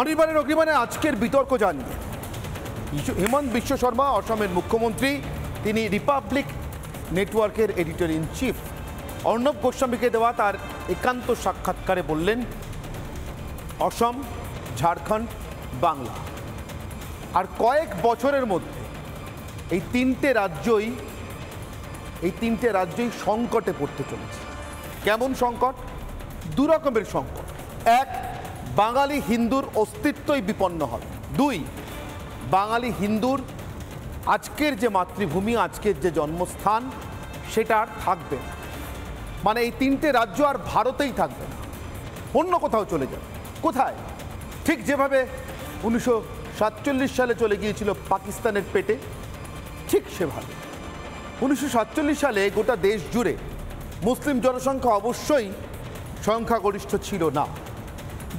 অনির্বাণের অগ্রিমানে আজকের বিতর্ক জানিয়ে হেমন্ত বিশ্ব শর্মা অসমের মুখ্যমন্ত্রী, তিনি রিপাবলিক নেটওয়ার্কের এডিটর ইন চিফ অর্ণব গোস্বামীকে দেওয়া তার একান্ত সাক্ষাৎকারে বললেন, অসম, ঝাড়খণ্ড, বাংলা আর কয়েক বছরের মধ্যে এই তিনটে রাজ্যই সংকটে পড়তে চলেছে। কেমন সংকট? দু রকমের সংকট। এক, বাঙালি হিন্দুর অস্তিত্বই বিপন্ন হবে। দুই, বাঙালি হিন্দুর আজকের যে মাতৃভূমি, আজকের যে জন্মস্থান, সেটা আর থাকবে না। মানে এই তিনটে রাজ্য আর ভারতেই থাকবে না, অন্য কোথাও চলে যাবে। কোথায়? ঠিক যেভাবে 1947 সালে চলে গিয়েছিল পাকিস্তানের পেটে, ঠিক সেভাবে 1947 সালে গোটা দেশ জুড়ে মুসলিম জনসংখ্যা অবশ্যই সংখ্যাগরিষ্ঠ ছিল না।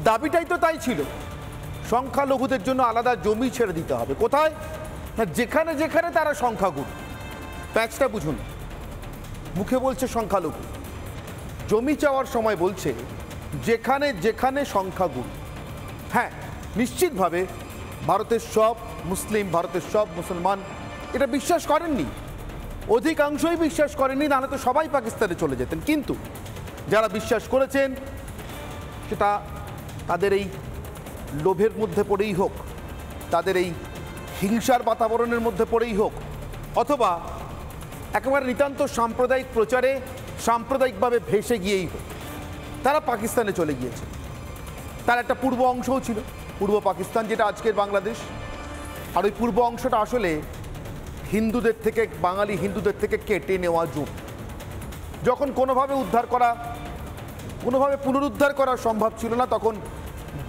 দাবিটাই তো তাই ছিল, সংখ্যালঘুদের জন্য আলাদা জমি ছেড়ে দিতে হবে। কোথায়? না যেখানে যেখানে তারা সংখ্যাগুরু। প্যাচটা বুঝুন, মুখে বলছে সংখ্যালঘু, জমি চাওয়ার সময় বলছে যেখানে যেখানে সংখ্যাগুরু। হ্যাঁ, নিশ্চিতভাবে ভারতের সব মুসলিম, ভারতের সব মুসলমান এটা বিশ্বাস করেননি, অধিকাংশই বিশ্বাস করেননি, নাহলে তো সবাই পাকিস্তানে চলে যেতেন। কিন্তু যারা বিশ্বাস করেছেন, সেটা তাদের এই লোভের মধ্যে পড়েই হোক, তাদের এই হিংসার বাতাবরণের মধ্যে পড়েই হোক, অথবা একেবারে নিতান্ত সাম্প্রদায়িক প্রচারে সাম্প্রদায়িকভাবে ভেসে গিয়েই হোক, তারা পাকিস্তানে চলে গিয়েছে। তার একটা পূর্ব অংশও ছিল, পূর্ব পাকিস্তান, যেটা আজকের বাংলাদেশ। আর ওই পূর্ব অংশটা আসলে হিন্দুদের থেকে, বাঙালি হিন্দুদের থেকে কেটে নেওয়া জমি। যখন কোনোভাবে পুনরুদ্ধার করা সম্ভব ছিল না, তখন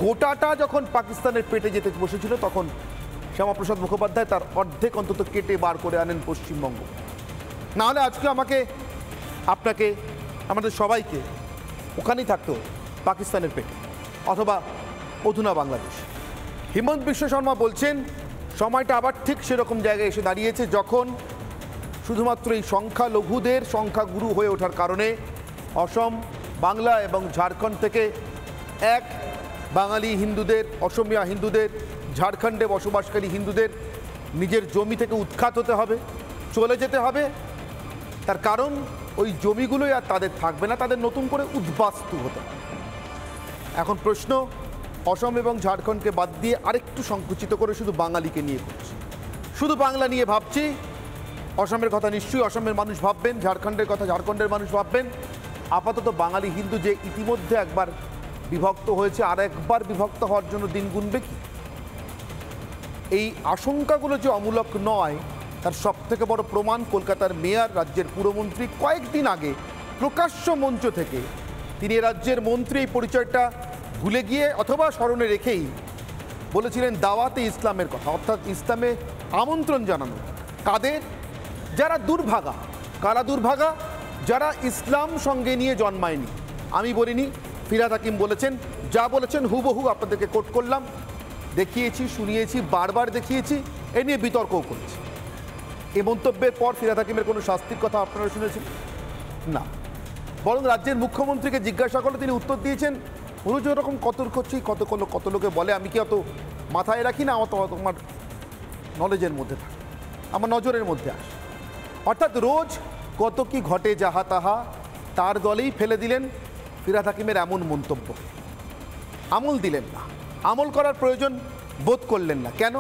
গোটাটা যখন পাকিস্তানের পেটে যেতে বসেছিল, তখন শ্যামাপ্রসাদ মুখোপাধ্যায় তার অর্ধেক অন্তত কেটে বার করে আনেন পশ্চিমবঙ্গ। নাহলে আজকে আমাকে, আপনাকে, আমাদের সবাইকে ওখানেই থাকতো, পাকিস্তানের পেটে অথবা অধুনা বাংলাদেশ। হেমন্ত বিশ্ব শর্মা বলছেন, সময়টা আবার ঠিক সেরকম জায়গায় এসে দাঁড়িয়েছে, যখন শুধুমাত্র এই সংখ্যালঘুদের সংখ্যাগুরু হয়ে ওঠার কারণে অসম, বাংলা এবং ঝাড়খণ্ড থেকে এক বাঙালি হিন্দুদের, অসমিয়া হিন্দুদের, ঝাড়খণ্ডে বসবাসকারী হিন্দুদের নিজের জমি থেকে উৎখাত হতে হবে, চলে যেতে হবে। তার কারণ ওই জমিগুলোই আর তাদের থাকবে না, তাদের নতুন করে উদ্বাস্তু হতে হবে। এখন প্রশ্ন, অসম এবং ঝাড়খণ্ডকে বাদ দিয়ে আরেকটু সংকুচিত করে শুধু বাঙালিকে নিয়ে করছি, শুধু বাংলা নিয়ে ভাবছি। অসমের কথা নিশ্চয়ই অসমের মানুষ ভাববেন, ঝাড়খণ্ডের কথা ঝাড়খণ্ডের মানুষ ভাববেন। আপাতত বাঙালি হিন্দু যে ইতিমধ্যে একবার বিভক্ত হয়েছে, আর একবার বিভক্ত হওয়ার জন্য দিন গুনবে কি? এই আশঙ্কাগুলো যে অমূলক নয়, তার সবথেকে বড় প্রমাণ কলকাতার মেয়র, রাজ্যের পুরমন্ত্রী, কয়েকদিন আগে প্রকাশ্য মঞ্চ থেকে তিনি রাজ্যের মন্ত্রী, এই পরিচয়টা ভুলে গিয়ে অথবা স্মরণে রেখেই বলেছিলেন দাওয়াতে ইসলামের কথা, অর্থাৎ ইসলামে আমন্ত্রণ জানানো। কাদের? যারা দুর্ভাগা। কারা দুর্ভাগা? যারা ইসলাম সঙ্গে নিয়ে জন্মায়নি। আমি বলিনি, ফিরহাদ হাকিম বলেছেন। যা বলেছেন হুবহু আপনাদেরকে কোট করলাম, দেখিয়েছি, শুনিয়েছি, বারবার দেখিয়েছি, এ নিয়ে বিতর্কও করেছি। এই মন্তব্যের পর ফিরহাদ হাকিমের কোনো শাস্তির কথা আপনারা শুনেছেন? না। বরং রাজ্যের মুখ্যমন্ত্রীকে জিজ্ঞাসা করলে তিনি উত্তর দিয়েছেন, রোজ ওরকম কত লোকে বলে, আমি কি অত মাথায় রাখি না, আমার নলেজের মধ্যে থাকে, আমার নজরের মধ্যে আসে। অর্থাৎ রোজ কত কি ঘটে যাহা তাহা তার দলেই ফেলে দিলেন ফিরহাদ হাকিমের এমন মন্তব্য। আমল দিলেন না, আমল করার প্রয়োজন বোধ করলেন না। কেন?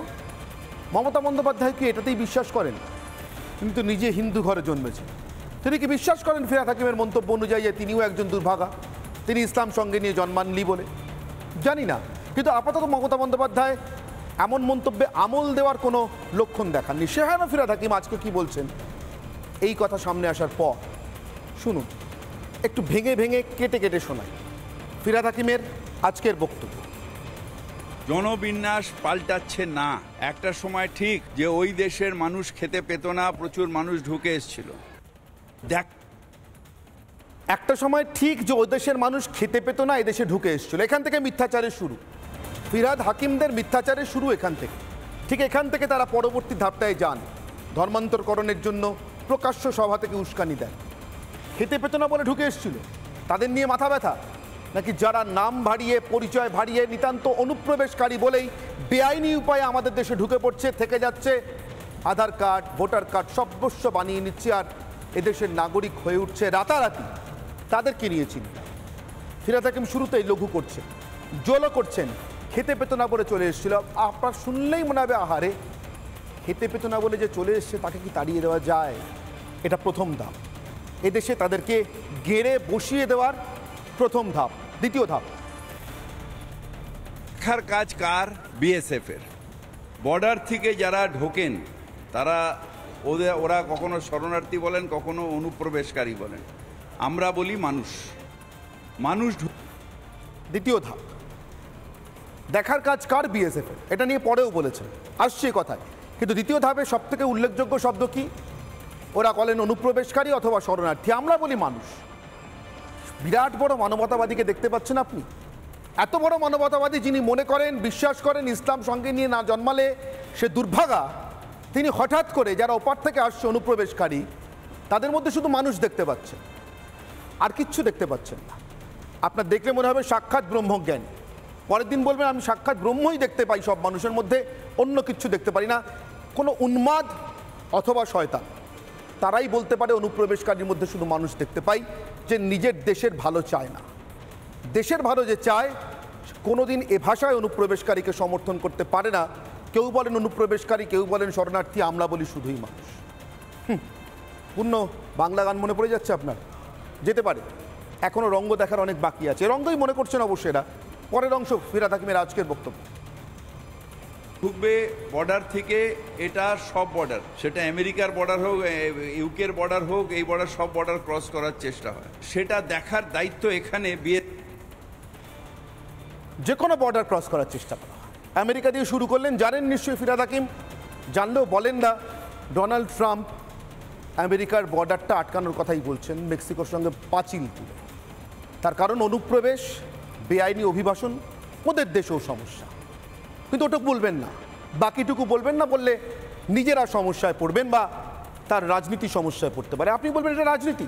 মমতা বন্দ্যোপাধ্যায় কি এটাতেই বিশ্বাস করেন? তিনি তো নিজে হিন্দু ঘরে জন্মেছেন। তিনি কি বিশ্বাস করেন ফিরহাদ হাকিমের মন্তব্য অনুযায়ী যে তিনিও একজন দুর্ভাগা, তিনি ইসলাম সঙ্গে নিয়ে জন্মাননি বলে? জানি না, কিন্তু আপাতত মমতা বন্দ্যোপাধ্যায় এমন মন্তব্যে আমল দেওয়ার কোনো লক্ষণ দেখাননি। সেখানে ফিরহাদ হাকিম আজকে কি বলছেন, এই কথা সামনে আসার পর শুনুন, একটু ভেঙে ভেঙে কেটে কেটে শোনাই ফিরহাদ হাকিমের আজকের বক্তব্য। জনবিন্যাস পাল্টাচ্ছে না। একটা সময় ঠিক যে ওই দেশের মানুষ খেতে পেত না, প্রচুর মানুষ ঢুকে এসেছিল। একটা সময় ঠিক যে ওই দেশের মানুষ খেতে পেত না, এদেশে ঢুকে এসেছিল। এখান থেকে মিথ্যাচারের শুরু। ফিরহাদ হাকিমদের মিথ্যাচারের শুরু এখান থেকে। ঠিক এখান থেকে তারা পরবর্তী ধাপটায় যান, ধর্মান্তরকরণের জন্য প্রকাশ্য সভা থেকে উস্কানি দেন। খেতে পেত না বলে ঢুকে এসেছিল, তাদের নিয়ে মাথা ব্যথা। নাকি যারা নাম ভারিয়ে পরিচয় ভারিয়ে নিতান্ত অনুপ্রবেশকারী বলেই বেআইনি উপায়ে আমাদের দেশে ঢুকে পড়ছে, থেকে যাচ্ছে, আধার কার্ড ভোটার কার্ড সর্বস্ব বানিয়ে নিচ্ছে আর এদেশের নাগরিক হয়ে উঠছে রাতারাতি, তাদেরকে নিয়ে চিন্তা। ফিরহাদ হাকিম শুরুতেই লঘু করছেন, জলও করছেন, খেতে পেত না বলে চলে এসেছিল। আপনার শুনলেই মনে হবে আহারে, খেতে পেত না বলে যে চলে এসছে তাকে কি তাড়িয়ে দেওয়া যায়? এটা প্রথম ধাপ। এদেশে তাদেরকে গেড়ে বসিয়ে দেওয়ার প্রথম ধাপ। দ্বিতীয় ধাপ, দেখার কাজ কার? বিএসএফ এর। বর্ডার থেকে যারা ঢোকেন তারা ওরা কখনো শরণার্থী বলেন, কখনো অনুপ্রবেশকারী বলেন, আমরা বলি মানুষ। দ্বিতীয় ধাপ, দেখার কাজ কার? বিএসএফ এর। এটা নিয়ে পরেও বলেছেন, আসছে কথায়। কিন্তু দ্বিতীয় ধাপে সব থেকে উল্লেখযোগ্য শব্দ কি? ওরা বলেন অনুপ্রবেশকারী অথবা শরণার্থী, আমরা বলি মানুষ। বিরাট বড় মানবতাবাদীকে দেখতে পাচ্ছেন আপনি? এত বড় মানবতাবাদী যিনি মনে করেন, বিশ্বাস করেন ইসলাম সঙ্গে নিয়ে না জন্মালে সে দুর্ভাগা, তিনি হঠাৎ করে যারা ওপার থেকে আসছে অনুপ্রবেশকারী তাদের মধ্যে শুধু মানুষ দেখতে পাচ্ছেন, আর কিচ্ছু দেখতে পাচ্ছেন না। আপনার দেখলে মনে হবে সাক্ষাৎ ব্রহ্মজ্ঞান, পরের দিন বলবেন আমি সাক্ষাৎ ব্রহ্মই দেখতে পাই সব মানুষের মধ্যে, অন্য কিচ্ছু দেখতে পারি না। কোনো উন্মাদ অথবা শয়তান তারাই বলতে পারে অনুপ্রবেশকারীর মধ্যে শুধু মানুষ দেখতে পাই, যে নিজের দেশের ভালো চায় না। দেশের ভালো যে চায় কোনোদিন এ ভাষায় অনুপ্রবেশকারীকে সমর্থন করতে পারে না। কেউ বলেন অনুপ্রবেশকারী, কেউ বলেন শরণার্থী, আমরা বলি শুধুই মানুষ। পূর্ণ বাংলা গান মনে পড়ে যাচ্ছে আপনার? যেতে পারে, এখনও রঙ্গ দেখার অনেক বাকি আছে। রঙ্গই মনে করছেন অবশ্যই এরা। পরের অংশ ফিরহাদ হাকিমের আজকের বক্তব্য। ঢুকবে বর্ডার থেকে, এটা সব বর্ডার, সেটা আমেরিকার বর্ডার হোক, ইউকের বর্ডার হোক, এই বর্ডার সব বর্ডার ক্রস করার চেষ্টা হয়, সেটা দেখার দায়িত্ব এখানে যে কোনো বর্ডার ক্রস করার চেষ্টা করা হয়। আমেরিকা দিয়ে শুরু করলেন, জানেন নিশ্চয়ই ফিরহাদ হাকিম, জানলেও বলেন না, ডোনাল্ড ট্রাম্প আমেরিকার বর্ডারটা আটকানোর কথাই বলছেন মেক্সিকোর সঙ্গে পাঁচিল তুলে। তার কারণ অনুপ্রবেশ, বেআইনি অভিবাসন, ওদের দেশেও সমস্যা। কিন্তু ওটুকু বলবেন না, বাকিটুকু বলবেন না, বললে নিজেরা সমস্যায় পড়বেন বা তার রাজনীতি সমস্যায় পড়তে পারে। আপনি বলবেন এটা রাজনীতি,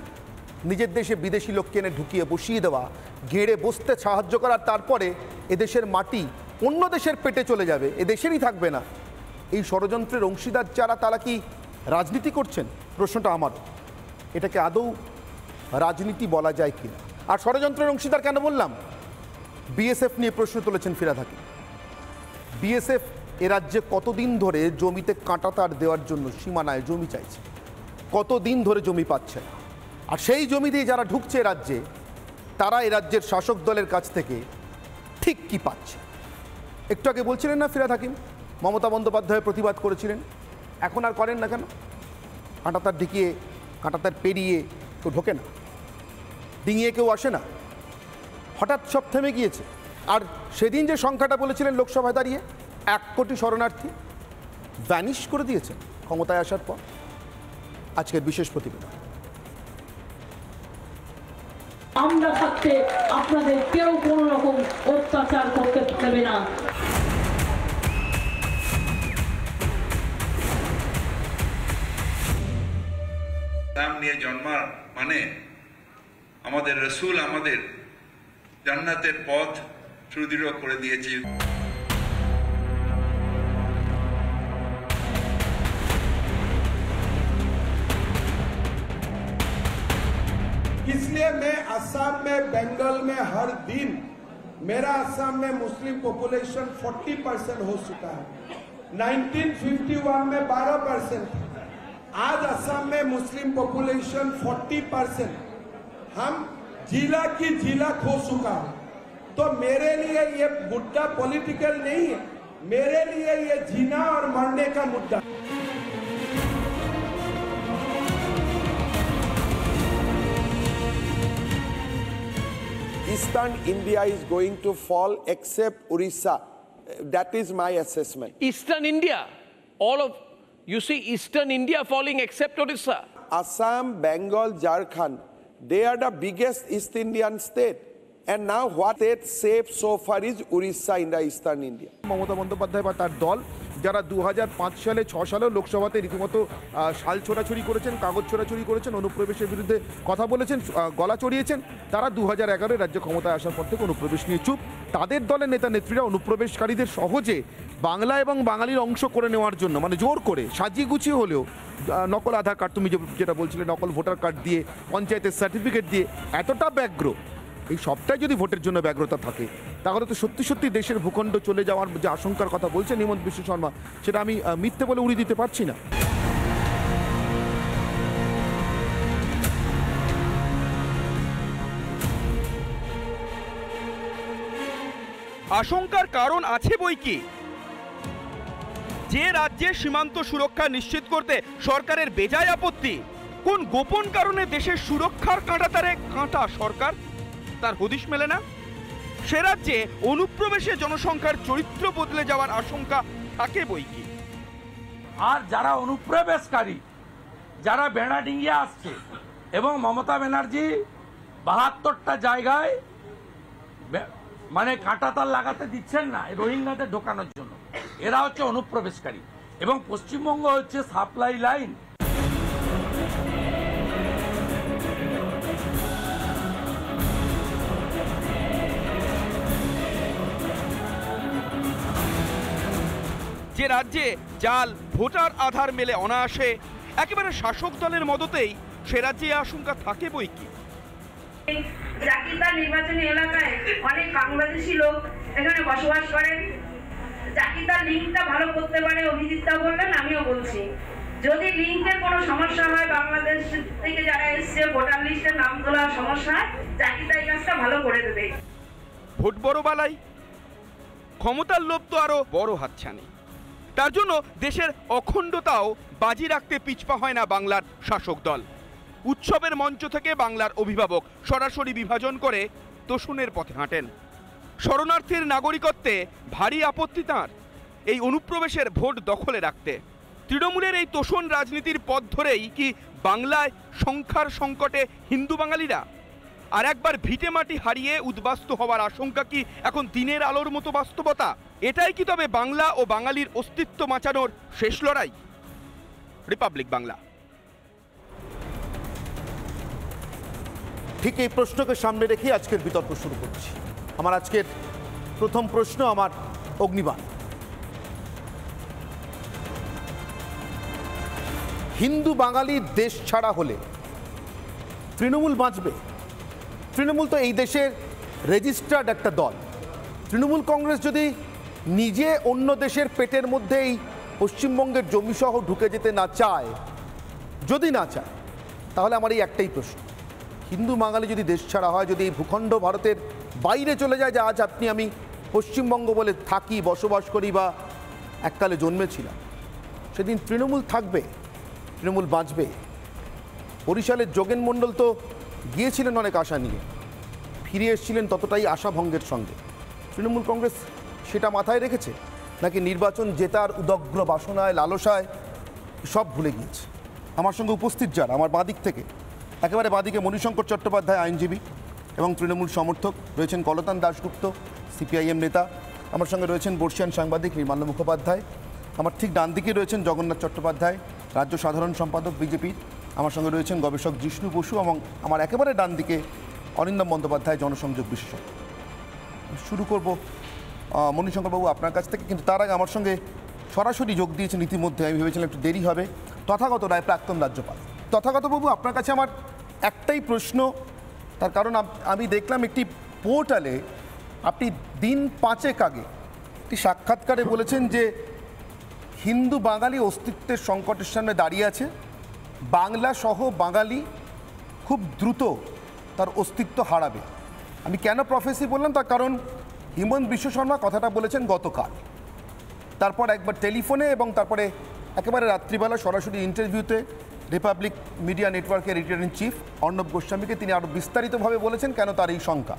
নিজের দেশে বিদেশি লোককে এনে ঢুকিয়ে বসিয়ে দেওয়া, ঘেড়ে বসতে সাহায্য করার, তারপরে এদেশের মাটি অন্য দেশের পেটে চলে যাবে, এদেশেরই থাকবে না। এই ষড়যন্ত্রের অংশীদার যারা, তারা কি রাজনীতি করছেন? প্রশ্নটা আমারও। এটাকে আদৌ রাজনীতি বলা যায় কিনা? আর ষড়যন্ত্রের অংশীদার কেন বললাম? বিএসএফ নিয়ে প্রশ্ন তুলেছেন ফিরহাদ হাকিম। বিএসএফ এ রাজ্যে কতদিন ধরে জমিতে কাঁটাতার দেওয়ার জন্য সীমানায় জমি চাইছে, কতদিন ধরে জমি পাচ্ছে না। আর সেই জমি দিয়ে যারা ঢুকছে রাজ্যে, তারা এ রাজ্যের শাসক দলের কাছ থেকে ঠিক কি পাচ্ছে? একটু আগে বলছিলেন না ফিরহাদ হাকিম, মমতা বন্দ্যোপাধ্যায় প্রতিবাদ করেছিলেন, এখন আর করেন না কেন? কাঁটাতার ঢিকিয়ে, কাঁটাতার পেরিয়ে কেউ ঢোকে না, ডিঙিয়ে কেউ আসে না, হঠাৎ সব থেমে গিয়েছে। আর সেদিন যে সংখ্যাটা বলেছিলেন লোকসভায় দাঁড়িয়ে 1 কোটি শরণার্থী, ভ্যানিশ করে দিয়েছেন ক্ষমতায় আসার পর। আজকের বিশেষ প্রতিবেদন। আমরা থাকতে আপনাদের কেউ কোনো রকম অত্যাচার করতে পারবে না। ইসলাম নিয়ে জন্মার মানে আমাদের রসুল আমাদের জান্নাতের পথ সুদৃঢ় করে দিয়েছে। इसलिए मैं असम में, बंगाल में हर दिन, मेरा असम में मुस्लिम पॉपुलेशन 40% हो चुका है। 1951 में 12%, आज असम में मुस्लिम पॉपुलेशन 40%, हम जिला की जिला खो चुका है। तो मेरे लिए ये मुद्दा पॉलिटिकल नहीं है, मेरे लिए ये जीना और मरने का मुद्दा। Eastern India is going to fall except Orissa. That is my assessment. Eastern India, all of, you see Eastern India falling except Orissa. Assam, Bengal, Jharkhand, they are the biggest East Indian state. And now what it safe so far is Orissa in the eastern India. Mamata Bandyopadhyay বা তার দল যারা 2005 সালে 6 সালেও লোকসভাতে রীতিমতো শাল ছোড়াছুড়ি করেছেন, কাগজ ছোড়াছুড়ি করেছেন, অনুপ্রবেশের বিরুদ্ধে কথা বলেছেন, গলা চড়িয়েছেন, তারা 2011 রাজ্য ক্ষমতায় আসার পর থেকে অনুপ্রবেশ নিয়ে চুপ। তাদের দলের নেতা নেত্রীরা অনুপ্রবেশকারীদের সহজে বাংলা এবং বাঙালির অংশ করে নেওয়ার জন্য, মানে জোর করে সাজিয়ে গুছিয়ে হলেও নকল আধার কার্ড, তুমি যেটা বলছিলে নকল ভোটার কার্ড দিয়ে, পঞ্চায়েতের সার্টিফিকেট দিয়ে এতটা ব্যগ্র, এই সবটাই যদি ভোটের জন্য ব্যগ্রতা থাকে তাহলে তো সত্যি সত্যি দেশের ভূখণ্ড চলে যাওয়ার যে আশঙ্কার কথা বলছেন হিমন্ত বিশ্ব শর্মা, সেটা আমি মিথ্যে বলে উড়িয়ে দিতে পারছি না। আশঙ্কার কারণ আছে বই কি। যে রাজ্যের সীমান্ত সুরক্ষা নিশ্চিত করতে সরকারের বেজায় আপত্তি, কোন গোপন কারণে দেশের সুরক্ষার কাঁটাতারে কাঁটা সরকার, তার হদিশ মেলে না। সে রাজ্যে অনুপ্রবেশে জনসংখ্যার চরিত্র বদলে যাওয়ার আশঙ্কা থাকে বই কি। আর যারা অনুপ্রবেশকারী, যারা বেড়াডিঙ্গিয়া আসছে এবং মমতা ব্যানার্জি 72টা জায়গায় মানে কাঁটাতার লাগাতে দিচ্ছেন না রোহিঙ্গাদের ঢোকানোর জন্য, এরা হচ্ছে অনুপ্রবেশকারী এবং পশ্চিমবঙ্গ হচ্ছে সাপ্লাই লাইন। যে রাজ্যে জাল ভোটার আধার মেলে অনায়াসে একেবারে শাসক দলের মদতেই সে রাজ্যে আশঙ্কা থাকে বই কি। জাকিতার নির্বাচনী এলাকায় অনেক বাংলাদেশি লোক এখানে বসবাস করেন। জাকিতার লিঙ্কটা ভালো করতে পারে, অভিজিৎটা বললেন, আমিও বলছি যদি লিঙ্কের কোনো সমস্যা হয়, বাংলাদেশ থেকে যারা এসছে ভোটার লিস্টের নাম তোলার সমস্যা, জাকিতা এই কাজটা ভালো করে দেবে। ভোট বড় বালাই, ক্ষমতার লোভ তো আরো বড় হাতছানি। তার জন্য দেশের অখণ্ডতাও বাজি রাখতে পিছপা হয় না বাংলার শাসক দল। উৎসবের মঞ্চ থেকে বাংলার অভিভাবক সরাসরি বিভাজন করে তোষণের পথে হাঁটেন। শরণার্থীর নাগরিকত্বে ভারী আপত্তি তাঁর, এই অনুপ্রবেশের ভোট দখলে রাখতে। তৃণমূলের এই তোষণ রাজনীতির পথ ধরেই কি বাংলায় সংখ্যার সংকটে হিন্দু বাঙালিরা আর একবার ভিটে মাটি হারিয়ে উদ্বাস্তু হওয়ার আশঙ্কা কি এখন দিনের আলোর মতো বাস্তবতা? এটাই কি তবে বাংলা ও বাঙালির অস্তিত্ব বাঁচানোর শেষ লড়াই? রিপাবলিক বাংলা। ঠিক এই প্রশ্নকে সামনে রেখে আজকের বিতর্ক শুরু করছি। আমার আজকের প্রথম প্রশ্ন আমার অগ্নিবাণ। হিন্দু বাঙালির দেশ ছাড়া হলে তৃণমূল বাঁচবে? তৃণমূল তো এই দেশের রেজিস্টার্ড একটা দল। তৃণমূল কংগ্রেস যদি নিজে অন্য দেশের পেটের মধ্যেই পশ্চিমবঙ্গের জমিসহ ঢুকে যেতে না চায়, যদি না চায়, তাহলে আমার এই একটাই প্রশ্ন, হিন্দু বাঙালি যদি দেশ ছাড়া হয়, যদি এই ভূখণ্ড ভারতের বাইরে চলে যায়, যে আজ আপনি আমি পশ্চিমবঙ্গ বলে থাকি, বসবাস করি বা এককালে জন্মেছিলাম, সেদিন তৃণমূল থাকবে? তৃণমূল বাঁচবে? বরিশালের যোগেন মণ্ডল তো গিয়েছিলেন অনেক আশা নিয়ে, ফিরে এসেছিলেন ততটাই আশাভঙ্গের সঙ্গে। তৃণমূল কংগ্রেস সেটা মাথায় রেখেছে, নাকি নির্বাচন জেতার উদগ্র বাসনায়, লালসায় সব ভুলে গিয়েছে? আমার সঙ্গে উপস্থিত যারা, আমার বাঁদিক থেকে একেবারে বাঁদিকে মণিশঙ্কর চট্টোপাধ্যায়, আইনজীবী এবং তৃণমূল সমর্থক, রয়েছেন কলতান দাশগুপ্ত, সিপিআইএম নেতা, আমার সঙ্গে রয়েছেন বর্ষিয়ান সাংবাদিক নির্মাল্য মুখোপাধ্যায়, আমার ঠিক ডান দিকে রয়েছেন জগন্নাথ চট্টোপাধ্যায়, রাজ্য সাধারণ সম্পাদক বিজেপির, আমার সঙ্গে রয়েছেন গবেষক জিষ্ণু বসু, এবং আমার একেবারে ডান দিকে অরিন্দম বন্দ্যোপাধ্যায়, জনসংযোগ বিশেষজ্ঞ। শুরু করব মণিশঙ্করবাবু আপনার কাছ থেকে, কিন্তু তার আগে আমার সঙ্গে সরাসরি যোগ দিয়েছেন ইতিমধ্যে, আমি ভেবেছিলাম একটু দেরি হবে, তথাগত রায়, প্রাক্তন রাজ্যপাল। তথাগতবাবু, আপনার কাছে আমার একটাই প্রশ্ন, তার কারণ আমি দেখলাম একটি পোর্টালে আপনি দিন 5 আগে একটি সাক্ষাৎকারে বলেছেন যে হিন্দু বাঙালি অস্তিত্বের সংকটের সামনে দাঁড়িয়ে আছে, বাংলা সহ বাঙালি খুব দ্রুত তার অস্তিত্ব হারাবে। আমি কেন প্রফেসি বললাম, তার কারণ হিমন্ত বিশ্ব শর্মা কথাটা বলেছেন গতকাল, তারপর একবার টেলিফোনে এবং তারপরে একেবারে রাত্রিবেলা সরাসরি ইন্টারভিউতে রিপাবলিক মিডিয়া নেটওয়ার্কের এডিটর ইন চিফ অর্ণব গোস্বামীকে তিনি আরও বিস্তারিতভাবে বলেছেন কেন তার এই শঙ্কা।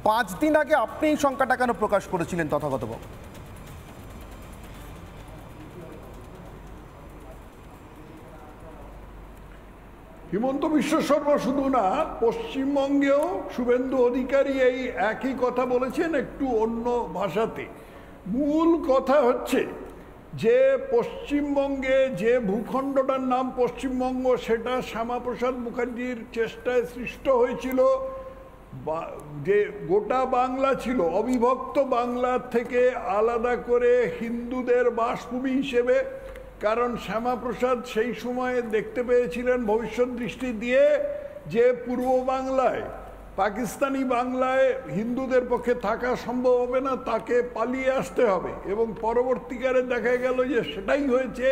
5 দিন আগে আপনি এই শঙ্কাটা কেন প্রকাশ করেছিলেন তথাগতবাবু? হিমন্ত বিশ্ব শর্মা শুধু না, পশ্চিমবঙ্গেও শুভেন্দু অধিকারী এই একই কথা বলেছেন, একটু অন্য ভাষাতে। মূল কথা হচ্ছে যে পশ্চিমবঙ্গে যে ভূখণ্ডটার নাম পশ্চিমবঙ্গ, সেটা শ্যামাপ্রসাদ মুখার্জির চেষ্টায় সৃষ্ট হয়েছিল। যে গোটা বাংলা ছিল অবিভক্ত বাংলা থেকে আলাদা করে হিন্দুদের বাসভূমি হিসেবে, কারণ শ্যামাপ্রসাদ সেই সময়ে দেখতে পেয়েছিলেন ভবিষ্যৎ দৃষ্টি দিয়ে যে পূর্ব বাংলায়, পাকিস্তানি বাংলায় হিন্দুদের পক্ষে থাকা সম্ভব হবে না, তাকে পালিয়ে আসতে হবে। এবং পরবর্তীকালে দেখা গেল যে সেটাই হয়েছে।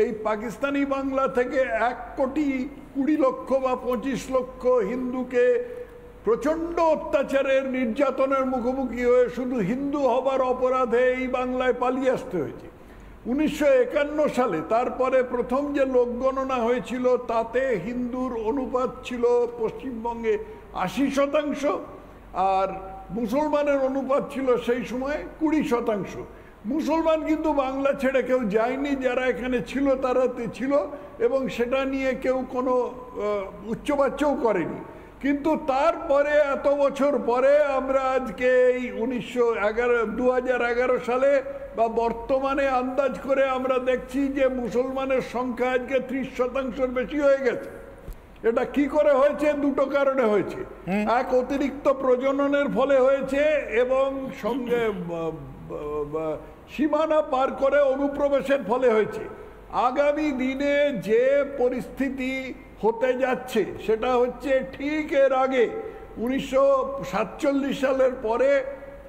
এই পাকিস্তানি বাংলা থেকে 1,20,00,000 বা 25 লক্ষ হিন্দুকে প্রচণ্ড অত্যাচারের, নির্যাতনের মুখোমুখি হয়ে শুধু হিন্দু হবার অপরাধে এই বাংলায় পালিয়ে আসতে হয়েছে। 1951 সালে তারপরে প্রথম যে লোকগণনা হয়েছিল, তাতে হিন্দুর অনুপাত ছিল পশ্চিমবঙ্গে 80%, আর মুসলমানের অনুপাত ছিল সেই সময় 20%। মুসলমান কিন্তু বাংলা ছেড়ে কেউ যায়নি, যারা এখানে ছিল তারাতে ছিল, এবং সেটা নিয়ে কেউ কোনো উচ্চবাচ্যও করেনি। কিন্তু তারপরে এত বছর পরে আমরা আজকে এই 2011 সালে বা বর্তমানে আন্দাজ করে আমরা দেখছি যে মুসলমানের সংখ্যা আজকে 30%-এর বেশি হয়ে গেছে। এটা কি করে হয়েছে? দুটো কারণে হয়েছে। এক, অতিরিক্ত প্রজননের ফলে হয়েছে, এবং সঙ্গে সীমানা পার করে অনুপ্রবেশের ফলে হয়েছে। আগামী দিনে যে পরিস্থিতি হতে যাচ্ছে সেটা হচ্ছে ঠিক এর আগে 1947 সালের পরে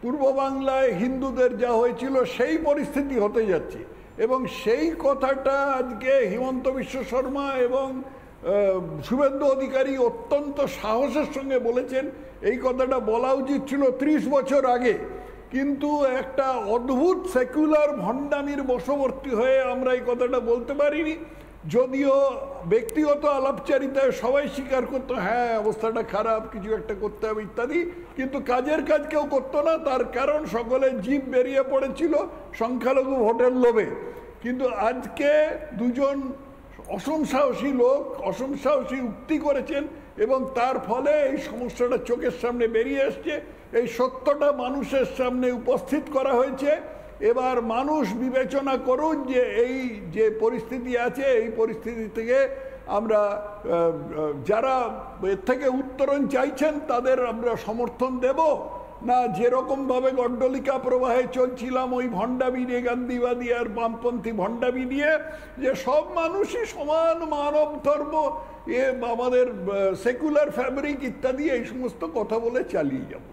পূর্ব বাংলায় হিন্দুদের যা হয়েছিল সেই পরিস্থিতি হতে যাচ্ছে। এবং সেই কথাটা আজকে হিমন্ত বিশ্ব শর্মা এবং শুভেন্দু অধিকারী অত্যন্ত সাহসের সঙ্গে বলেছেন। এই কথাটা বলা উচিত ছিল 30 বছর আগে, কিন্তু একটা অদ্ভুত সেকুলার ভণ্ডামির বশবর্তী হয়ে আমরা এই কথাটা বলতে পারিনি। যদিও ব্যক্তিগত আলাপচারিতায় সবাই স্বীকার করতো, হ্যাঁ অবস্থাটা খারাপ, কিছু একটা করতে হবে ইত্যাদি, কিন্তু কাজের কাজ কেউ করতো না। তার কারণ সকলে জিভ বেরিয়ে পড়েছিল সংখ্যালঘু ভোটের লোভে। কিন্তু আজকে দুজন অসংসাহসী লোক অসংসাহসী উক্তি করেছেন, এবং তার ফলে এই সমস্যাটা চোখের সামনে বেরিয়ে এসছে। এই সত্যটা মানুষের সামনে উপস্থিত করা হয়েছে। এবার মানুষ বিবেচনা করুন যে এই যে পরিস্থিতি আছে, এই পরিস্থিতি থেকে আমরা যারা এর থেকে উত্তরণ চাইছেন তাদের আমরা সমর্থন দেব, না যেরকমভাবে গড্ডলিকা প্রবাহে চলছিলাম ওই ভণ্ডামি নিয়ে, গান্ধীবাদী আর বামপন্থী ভণ্ডামি নিয়ে, যে সব মানুষই সমান, মানব ধর্ম, আমাদের সেকুলার ফ্যাব্রিক ইত্যাদি, এই সমস্ত কথা বলে চালিয়ে যাব।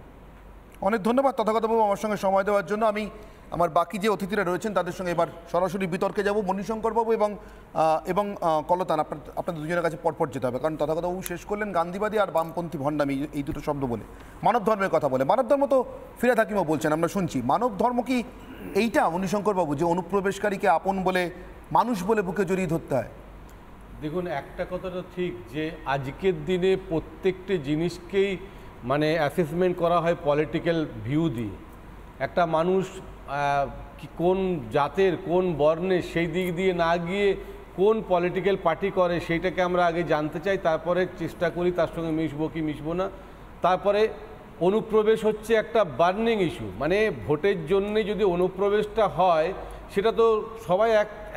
অনেক ধন্যবাদ তথাগতবাবু আমার সঙ্গে সময় দেওয়ার জন্য। আমি আমার বাকি যে অতিথিরা রয়েছেন তাদের সঙ্গে এবার সরাসরি বিতর্কে যাব। মণিশঙ্করবাবু এবং কলতান, আপনাদের দুজনের কাছে পরপর যেতে হবে, কারণ তথাগতবাবু শেষ করলেন গান্ধীবাদী আর বামপন্থী ভণ্ডামি এই দুটো শব্দ বলে, মানব ধর্মের কথা বলে। মানব ধর্ম তো ফিরাদ হাকিমও বলছেন, আমরা শুনছি। মানব ধর্ম কি এইটা মণিশঙ্করবাবু, যে অনুপ্রবেশকারীকে আপন বলে, মানুষ বলে বুকে জড়িয়ে ধরতে হয়? দেখুন, একটা কথা তো ঠিক যে আজকের দিনে প্রত্যেকটি জিনিসকেই মানে অ্যাসেসমেন্ট করা হয় পলিটিক্যাল ভিউ দিয়ে। একটা মানুষ কোন জাতের, কোন বর্ণের, সেই দিক দিয়ে না গিয়ে কোন পলিটিক্যাল পার্টি করে সেইটাকে আমরা আগে জানতে চাই, তারপরে চেষ্টা করি তার সঙ্গে মিশবো কি মিশবো না। তারপরে অনুপ্রবেশ হচ্ছে একটা বার্নিং ইস্যু, মানে ভোটের জন্যে যদি অনুপ্রবেশটা হয় সেটা তো সবাই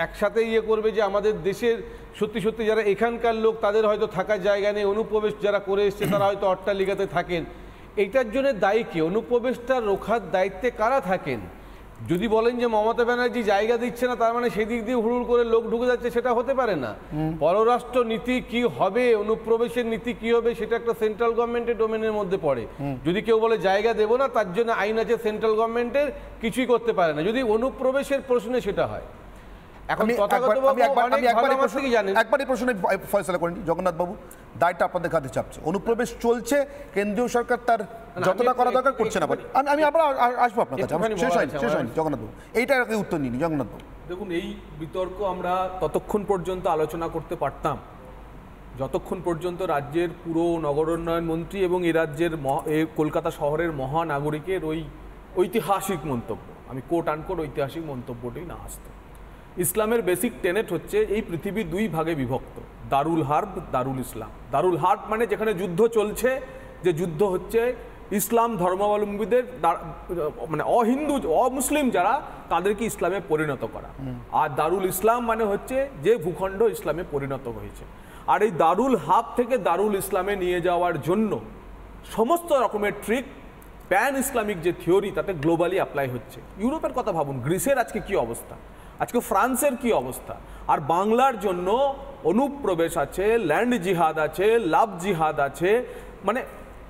একসাথে ইয়ে করবে যে আমাদের দেশের সত্যি সত্যি যারা এখানকার লোক তাদের হয়তো থাকার জায়গা নেই, অনুপ্রবেশ যারা করে এসছে তারা হয়তো অট্টালিকাতে থাকেন। এইটার জন্য দায়ী কে? অনুপ্রবেশটা রোখার দায়িত্বে কারা থাকেন? যদি বলেন যে মমতা ব্যানার্জি জায়গা দিচ্ছে না, তার মানে সেদিক দিয়ে হুড়ুড় করে লোক ঢুকে যাচ্ছে, সেটা হতে পারে না। পররাষ্ট্র নীতি কি হবে, অনুপ্রবেশের নীতি কি হবে, সেটা একটা সেন্ট্রাল গভর্নমেন্টের ডোমেনের মধ্যে পড়ে। যদি কেউ বলে জায়গা দেবো না, তার জন্য আইন আছে সেন্ট্রাল গভর্নমেন্টের, কিছুই করতে পারে না যদি অনুপ্রবেশের প্রশ্নে সেটা হয়। এখন একবারই প্রশ্নে ফয়সালা করেন জগন্নাথ বাবু, দায়টা আপনাদের কাঁধে চাপছে। অনুপ্রবেশ চলছে, কেন্দ্রীয় সরকার তার যতটা করা দরকার করছে না। আমি আবার আসবো আপনার কাছে, শেষ হয়নি জগন্নাথ বাবু, এইটার আগে উত্তর নিন জগন্নাথ বাবু। দেখুন, এই বিতর্ক আমরা ততক্ষণ পর্যন্ত আলোচনা করতে পারতাম যতক্ষণ পর্যন্ত রাজ্যের পুরো নগরোন্নয়ন মন্ত্রী এবং এই রাজ্যের কলকাতা শহরের মহানাগরিকের ওই ঐতিহাসিক মন্তব্য, আমি কোট আনকোট ঐতিহাসিক মন্তব্যটি না আসতো। ইসলামের বেসিক টেনেট হচ্ছে এই পৃথিবী দুই ভাগে বিভক্ত, দারুল হার্ব, দারুল ইসলাম। দারুল হার্ব মানে যেখানে যুদ্ধ চলছে, যে যুদ্ধ হচ্ছে ইসলাম ধর্মাবলম্বীদের মানে অহিন্দু অমুসলিম যারা তাদেরকে ইসলামে পরিণত করা। আর দারুল ইসলাম মানে হচ্ছে যে ভূখণ্ড ইসলামে পরিণত হয়েছে। আর এই দারুল হার্ব থেকে দারুল ইসলামে নিয়ে যাওয়ার জন্য সমস্ত রকমের ট্রিক, প্যান ইসলামিক যে থিওরি তাতে গ্লোবালি অ্যাপ্লাই হচ্ছে। ইউরোপের কথা ভাবুন, গ্রিসের আজকে কি অবস্থা, আজকে ফ্রান্সের কি অবস্থা। আর বাংলার জন্য অনুপ্রবেশ আছে, ল্যান্ড জিহাদ আছে, লাভ জিহাদ আছে, মানে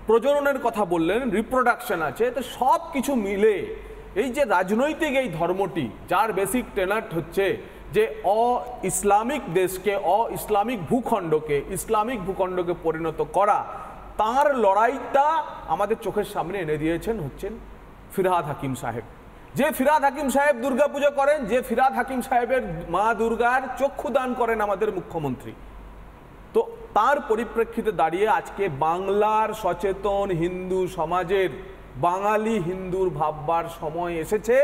প্রজননের কথা বললেন, রিপ্রোডাকশন আছে। তো সব কিছু মিলে এই যে রাজনৈতিক এই ধর্মটি, যার বেসিক টেনাট হচ্ছে যে ইসলামিক দেশকে, ইসলামিক ভূখণ্ডকে ইসলামিক ভূখণ্ডকে পরিণত করা, তার লড়াইটা আমাদের চোখের সামনে এনে দিয়েছেন হচ্ছেন ফিরহাদ হাকিম সাহেব। যে ফিরহাদ হাকিম সাহেব দুর্গা পুজো করেন, যে ফিরহাদ হাকিম সাহেবের মা দুর্গার চক্ষু দান করেন আমাদের মুখ্যমন্ত্রী। তো তার পরিপ্রেক্ষিতে দাঁড়িয়ে আজকে বাংলার সচেতন হিন্দু সমাজের, বাঙালি হিন্দুর ভাববার সময় এসেছে।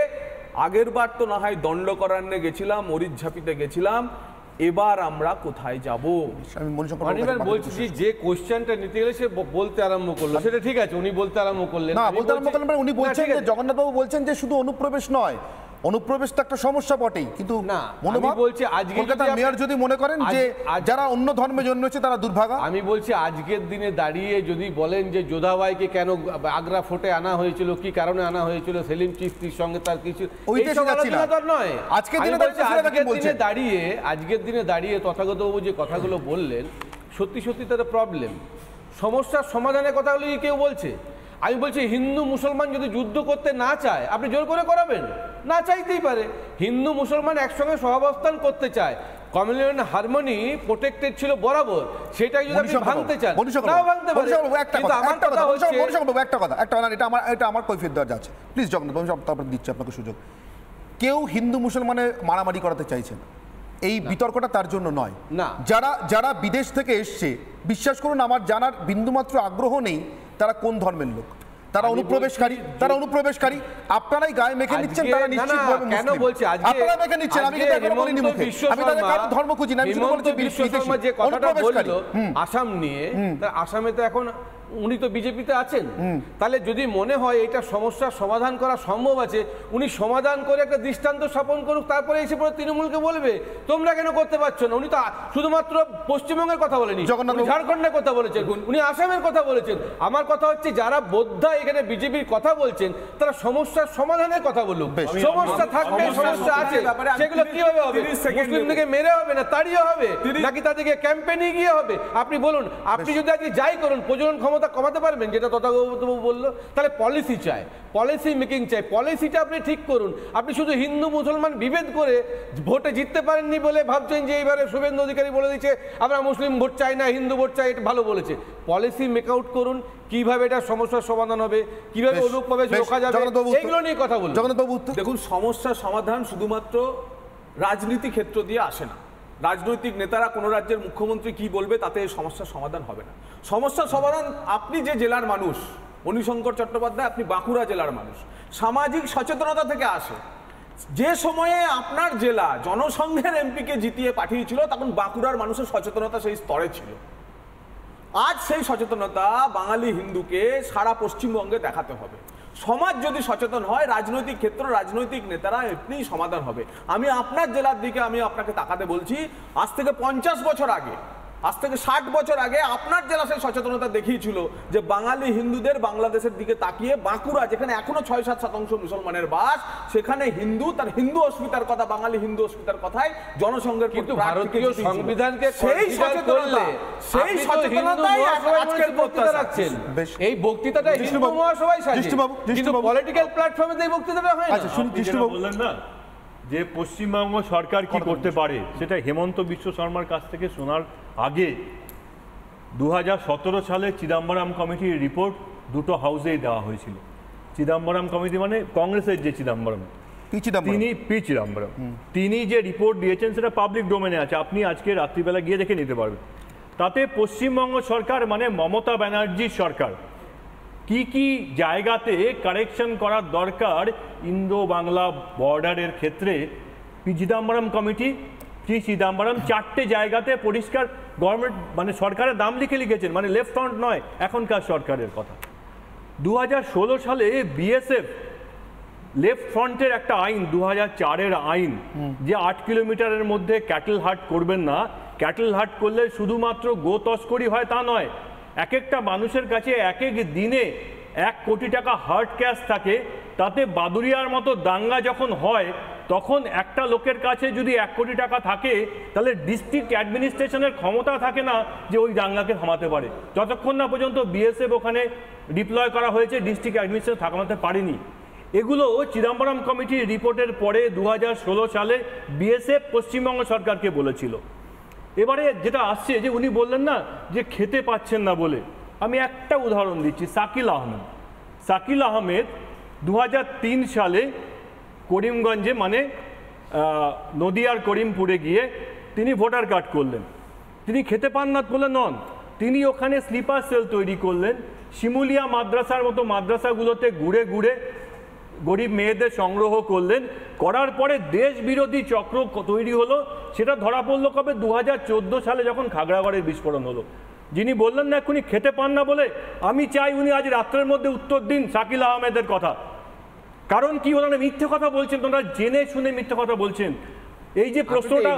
আগের বার তো না হয় দণ্ডকরণ্যে গেছিলাম, মরিচঝাপিতে গেছিলাম, এবার আমরা কোথায় যাব? বলছি যে কোশ্চেনটা নিতে গেলে সে বলতে আরম্ভ করলো, সেটা ঠিক আছে, উনি বলতে আরম্ভ করলেন না, বলতে আরম্ভ করলেন উনি বলছেন যে জগন্নাথবাবু বলছেন যে শুধু অনুপ্রবেশ নয়, অনুপ্রবেশ তো একটা সমস্যা বটেই, কিন্তু মনোভাব বলছি আজকে কলকাতার মেয়র যদি মনে করেন যে যারা অন্য ধর্মে জন্মেছে তারা দুর্ভাগা। আমি বলছি আজকের দিনে দাঁড়িয়ে যদি বলেন যে যোধাবাইকে কেন আগ্রা ফোর্টে আনা হয়েছিল, কি কারণে আনা হয়েছিল, সেলিম চিশতির সঙ্গে তার কিছু নয়। আজকের দিনে দাঁড়িয়ে তথাগতবাবু যে কথাগুলো বললেন সত্যি সত্যি তাদের প্রবলেম, সমস্যার সমাধানের কথাগুলো কেউ বলছে। আমি বলছি হিন্দু মুসলমান যদি যুদ্ধ করতে না চায় আপনি জোর করে করাবেন? না চাইতেই পারে। হিন্দু মুসলমান একসঙ্গে সহাবস্থান করতে চায়, কমিউনাল হারমোনি প্রোটেক্টেড ছিল বরাবর, সেটাই যদি আপনি ভাঙতে চান নাও ভাঙতে পারে। কিন্তু আমার কথা হচ্ছে এটা আমার কৈফিয়ত দেওয়া যাচ্ছে, প্লিজ জগন্নাথবাবু তারপর দিচ্ছি আপনাকে সুযোগ। কেউ হিন্দু মুসলমানে মারামারি করাতে চাইছে না, এই বিতর্কটা তার জন্য নয়। না, যারা বিদেশ থেকে এসছে, বিশ্বাস করুন আমার জানার বিন্দুমাত্র আগ্রহ নেই তারা কোন ধর্মের লোক, তারা অনুপ্রবেশকারী। আপনারাই গায়ে মেখে নিচ্ছেন, তারা নিশ্চিতভাবে কেন বলছি আপনারা মেখে নিচ্ছেন। আমি কিন্তু একবার বলিনি মুখে, আমি তাদের কারো ধর্ম খুঁজি না, আমি শুধু বলছি যে কথাটা বললো আসাম নিয়ে, আসামে তো এখন উনি তো বিজেপিতে আছেন, তাহলে যদি মনে হয় এটা সমস্যার সমাধান করা সম্ভব আছে, উনি সমাধান করে একটা দৃষ্টান্ত স্থাপন করুক, তারপরে এসে পরে তৃণমূলকে বলবে তোমরা কেন করতে পারছো না। উনি তো শুধুমাত্র পশ্চিমবঙ্গের কথা বলেনি, ঝাড়খণ্ডের কথা বলেছেন, উনি আসামের কথা বলেছেন। আমার কথা হচ্ছে যারা বোদ্ধা এখানে বিজেপির কথা বলছেন তারা সমস্যার সমাধানের কথা বলুক। সমস্যা থাকবে, সমস্যা আছে, সেগুলো কিভাবে হবে? মুসলিমদেরকে মেরে হবে না তাড়িয়ে হবে, নাকি তাদেরকে ক্যাম্পেইনে গিয়ে হবে? আপনি বলুন, আপনি যদি আজকে যাই করুন প্রজনন ক্ষমতা কমাতে পারবেন, যেটা তথাগতবাবু বললো, তাহলে পলিসি চাই, পলিসি মেকিং চাই, পলিসিটা আপনি ঠিক করুন। আপনি শুধু হিন্দু মুসলমান বিভেদ করে ভোটে জিততে পারেননি বলে ভাবছেন যে এইবারে শুভেন্দু অধিকারী বলে দিচ্ছে আমরা মুসলিম ভোট চাই না, হিন্দু ভোট চাই, এটা ভালো বলেছে। পলিসি মেক আউট করুন, কিভাবে এটা সমস্যার সমাধান হবে, কিভাবে অনুপ্রবেশ রোকা যাবে, এইগুলো নিয়ে কথা বলুন। জগন্নাথবাবু দেখুন, সমস্যার সমাধান শুধুমাত্র রাজনীতি ক্ষেত্র দিয়ে আসে না। রাজনৈতিক নেতারা কোনো রাজ্যের মুখ্যমন্ত্রী কি বলবে তাতে সমস্যার সমাধান হবে না। সমস্যার সমাধান আপনি যে জেলার মানুষ, মণিশঙ্কর চট্টোপাধ্যায়, আপনি বাঁকুড়া জেলার মানুষ, সামাজিক সচেতনতা থেকে আসে। যে সময়ে আপনার জেলা জনসংঘের এমপিকে জিতিয়ে পাঠিয়েছিল তখন বাঁকুড়ার মানুষের সচেতনতা সেই স্তরে ছিল। আজ সেই সচেতনতা বাঙালি হিন্দুকে সারা পশ্চিমবঙ্গে দেখাতে হবে। সমাজ যদি সচেতন হয়, রাজনৈতিক ক্ষেত্র, রাজনৈতিক নেতারা এমনিই সমাধান হবে। আমি আপনার জেলার দিকে আমি আপনাকে তাকাতে বলছি, আজ থেকে 50 বছর আগে, আজ থেকে 60 বছর আগে আপনার জেলা সেই সচেতনতা দেখিয়েছিল যে বাঙালি হিন্দুদের বাংলাদেশের দিকে তাকিয়ে বাঁকুড়া, যেখানে এখনো 6-7% মুসলমানের বাস, সেখানে হিন্দু তার হিন্দু অস্মিতার কথা, বাঙালি হিন্দু অস্মিতার কথায় জনসংঘের কিন্তু ভারতীয় সংবিধানকে সেই সচেতনতা, সেই সচেতনতাই আজকের বক্তৃতা রাখছেন। এই বক্তৃতাটা হিন্দু মহাসভায় সাজে, কিন্তু পলিটিক্যাল প্ল্যাটফর্মে এই বক্তৃতাটা হয় না। বললেন না যে পশ্চিমবঙ্গ সরকার কি করতে পারে, সেটা হেমন্ত বিশ্ব শর্মার কাছ থেকে শোনার আগে 2017 সালে চিদম্বরম কমিটির রিপোর্ট দুটো হাউসেই দেওয়া হয়েছিল। চিদম্বরম কমিটি মানে কংগ্রেসের যে চিদম্বরম, তিনি যে রিপোর্ট দিয়েছেন সেটা পাবলিক ডোমেনে আছে, আপনি আজকে রাত্রিবেলা গিয়ে দেখে নিতে পারবেন। তাতে পশ্চিমবঙ্গ সরকার মানে মমতা ব্যানার্জির সরকার কি কি জায়গাতে কারেকশন করার দরকার ইন্দো বাংলা বর্ডারের ক্ষেত্রে চিদম্বরম কমিটি, শ্রী চিদম্বরম 4টে জায়গাতে পরিষ্কার গভর্নমেন্ট মানে সরকারের নাম লিখেছেন, মানে লেফট ফ্রন্ট নয় এখনকার সরকারের কথা। 2016 সালে বিএসএফ লেফট ফ্রন্টের একটা আইন, 2004-এর আইন, যে 8 কিলোমিটারের মধ্যে ক্যাটেল হাট করবেন না। ক্যাটেল হাট করলে শুধুমাত্র গো তস্করি হয় তা নয়, এক একটা মানুষের কাছে এক এক দিনে 1 কোটি টাকা হার্ড ক্যাশ থাকে। তাতে বাদুরিয়ার মতো দাঙ্গা যখন হয় তখন একটা লোকের কাছে যদি 1 কোটি টাকা থাকে তাহলে ডিস্ট্রিক্ট অ্যাডমিনিস্ট্রেশনের ক্ষমতা থাকে না যে ওই দাঙ্গাকে থামাতে পারে। যতক্ষণ না পর্যন্ত বিএসএফ ওখানে ডিপ্লয় করা হয়েছে ডিস্ট্রিক্ট অ্যাডমিনিস্ট্রেশন থামাতে পারেনি। এগুলো চিদম্বরম কমিটির রিপোর্টের পরে 2016 সালে বিএসএফ পশ্চিমবঙ্গ সরকারকে বলেছিল। এবারে যেটা আসছে যে উনি বললেন না যে খেতে পাচ্ছেন না বলে, আমি একটা উদাহরণ দিচ্ছি। শাকিল আহমেদ 2003 সালে করিমগঞ্জে মানে নদিয়ার করিমপুরে গিয়ে তিনি ভোটার কার্ড করলেন। তিনি খেতে পান না বলে নন, তিনি ওখানে স্লিপার সেল তৈরি করলেন। শিমুলিয়া মাদ্রাসার মতো মাদ্রাসাগুলোতে ঘুরে ঘুরে গরিব মেয়েদের সংগ্রহ করলেন। করার পরে দেশ বিরোধী চক্র তৈরি হলো। সেটা ধরা পড়লো কবে? 2014 সালে যখন খাগড়াগড়ের বিস্ফোরণ হলো। যিনি বললেন না এক্ষুনি খেতে পান না বলে, আমি চাই উনি আজ রাত্রের মধ্যে উত্তর দিন শাকিল আহমেদের কথা। কারণ কি, ওনারা মিথ্যে কথা বলছেন, ওনারা জেনে শুনে মিথ্যে কথা বলছেন। এই যে প্রশ্নটা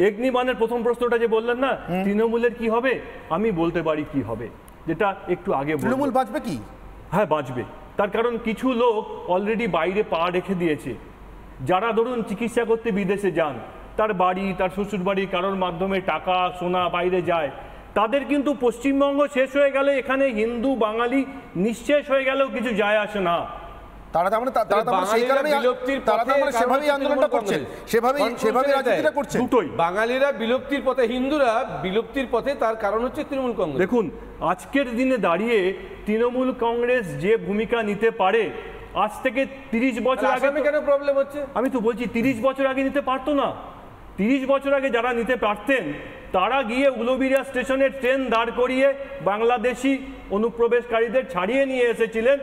অগ্নিবাণের প্রথম প্রশ্নটা যে বললেন না তৃণমূলের কি হবে, আমি বলতে পারি কি হবে, যেটা একটু আগে তৃণমূল বাঁচবে কি? হ্যাঁ বাঁচবে। তার কারণ কিছু লোক অলরেডি বাইরে পা রেখে দিয়েছে। যারা ধরুন চিকিৎসা করতে বিদেশে যান, তার বাড়ি, তার শ্বশুর বাড়ি কারোর মাধ্যমে টাকা সোনা বাইরে যায়, তাদের কিন্তু পশ্চিমবঙ্গ শেষ হয়ে গেলে এখানে হিন্দু বাঙালি নিঃশেষ হয়ে গেলেও কিছু যায় আসে না। তারা সেভাবেই আন্দোলনটা করছেন, সেভাবেই রাজনীতিটা করছেন। দুটোই, বাঙালিরা বিলুপ্তির পথে, হিন্দুরা বিলুপ্তির পথে, তার কারণ হচ্ছে তৃণমূল কংগ্রেস। দেখুন আজকের দিনে দাঁড়িয়ে তৃণমূল কংগ্রেস যে ভূমিকা নিতে পারে, আজ থেকে 30 বছর আগে কেন প্রবলেম হচ্ছে? আমি তো বলছি 30 বছর আগে নিতে পারতো না। 30 বছর আগে যারা নিতে পারতেন তারা গিয়ে উলুবেড়িয়া স্টেশনে ট্রেন দাঁড় করিয়ে বাংলাদেশি অনুপ্রবেশকারীদের ছাড়িয়ে নিয়ে এসেছিলেন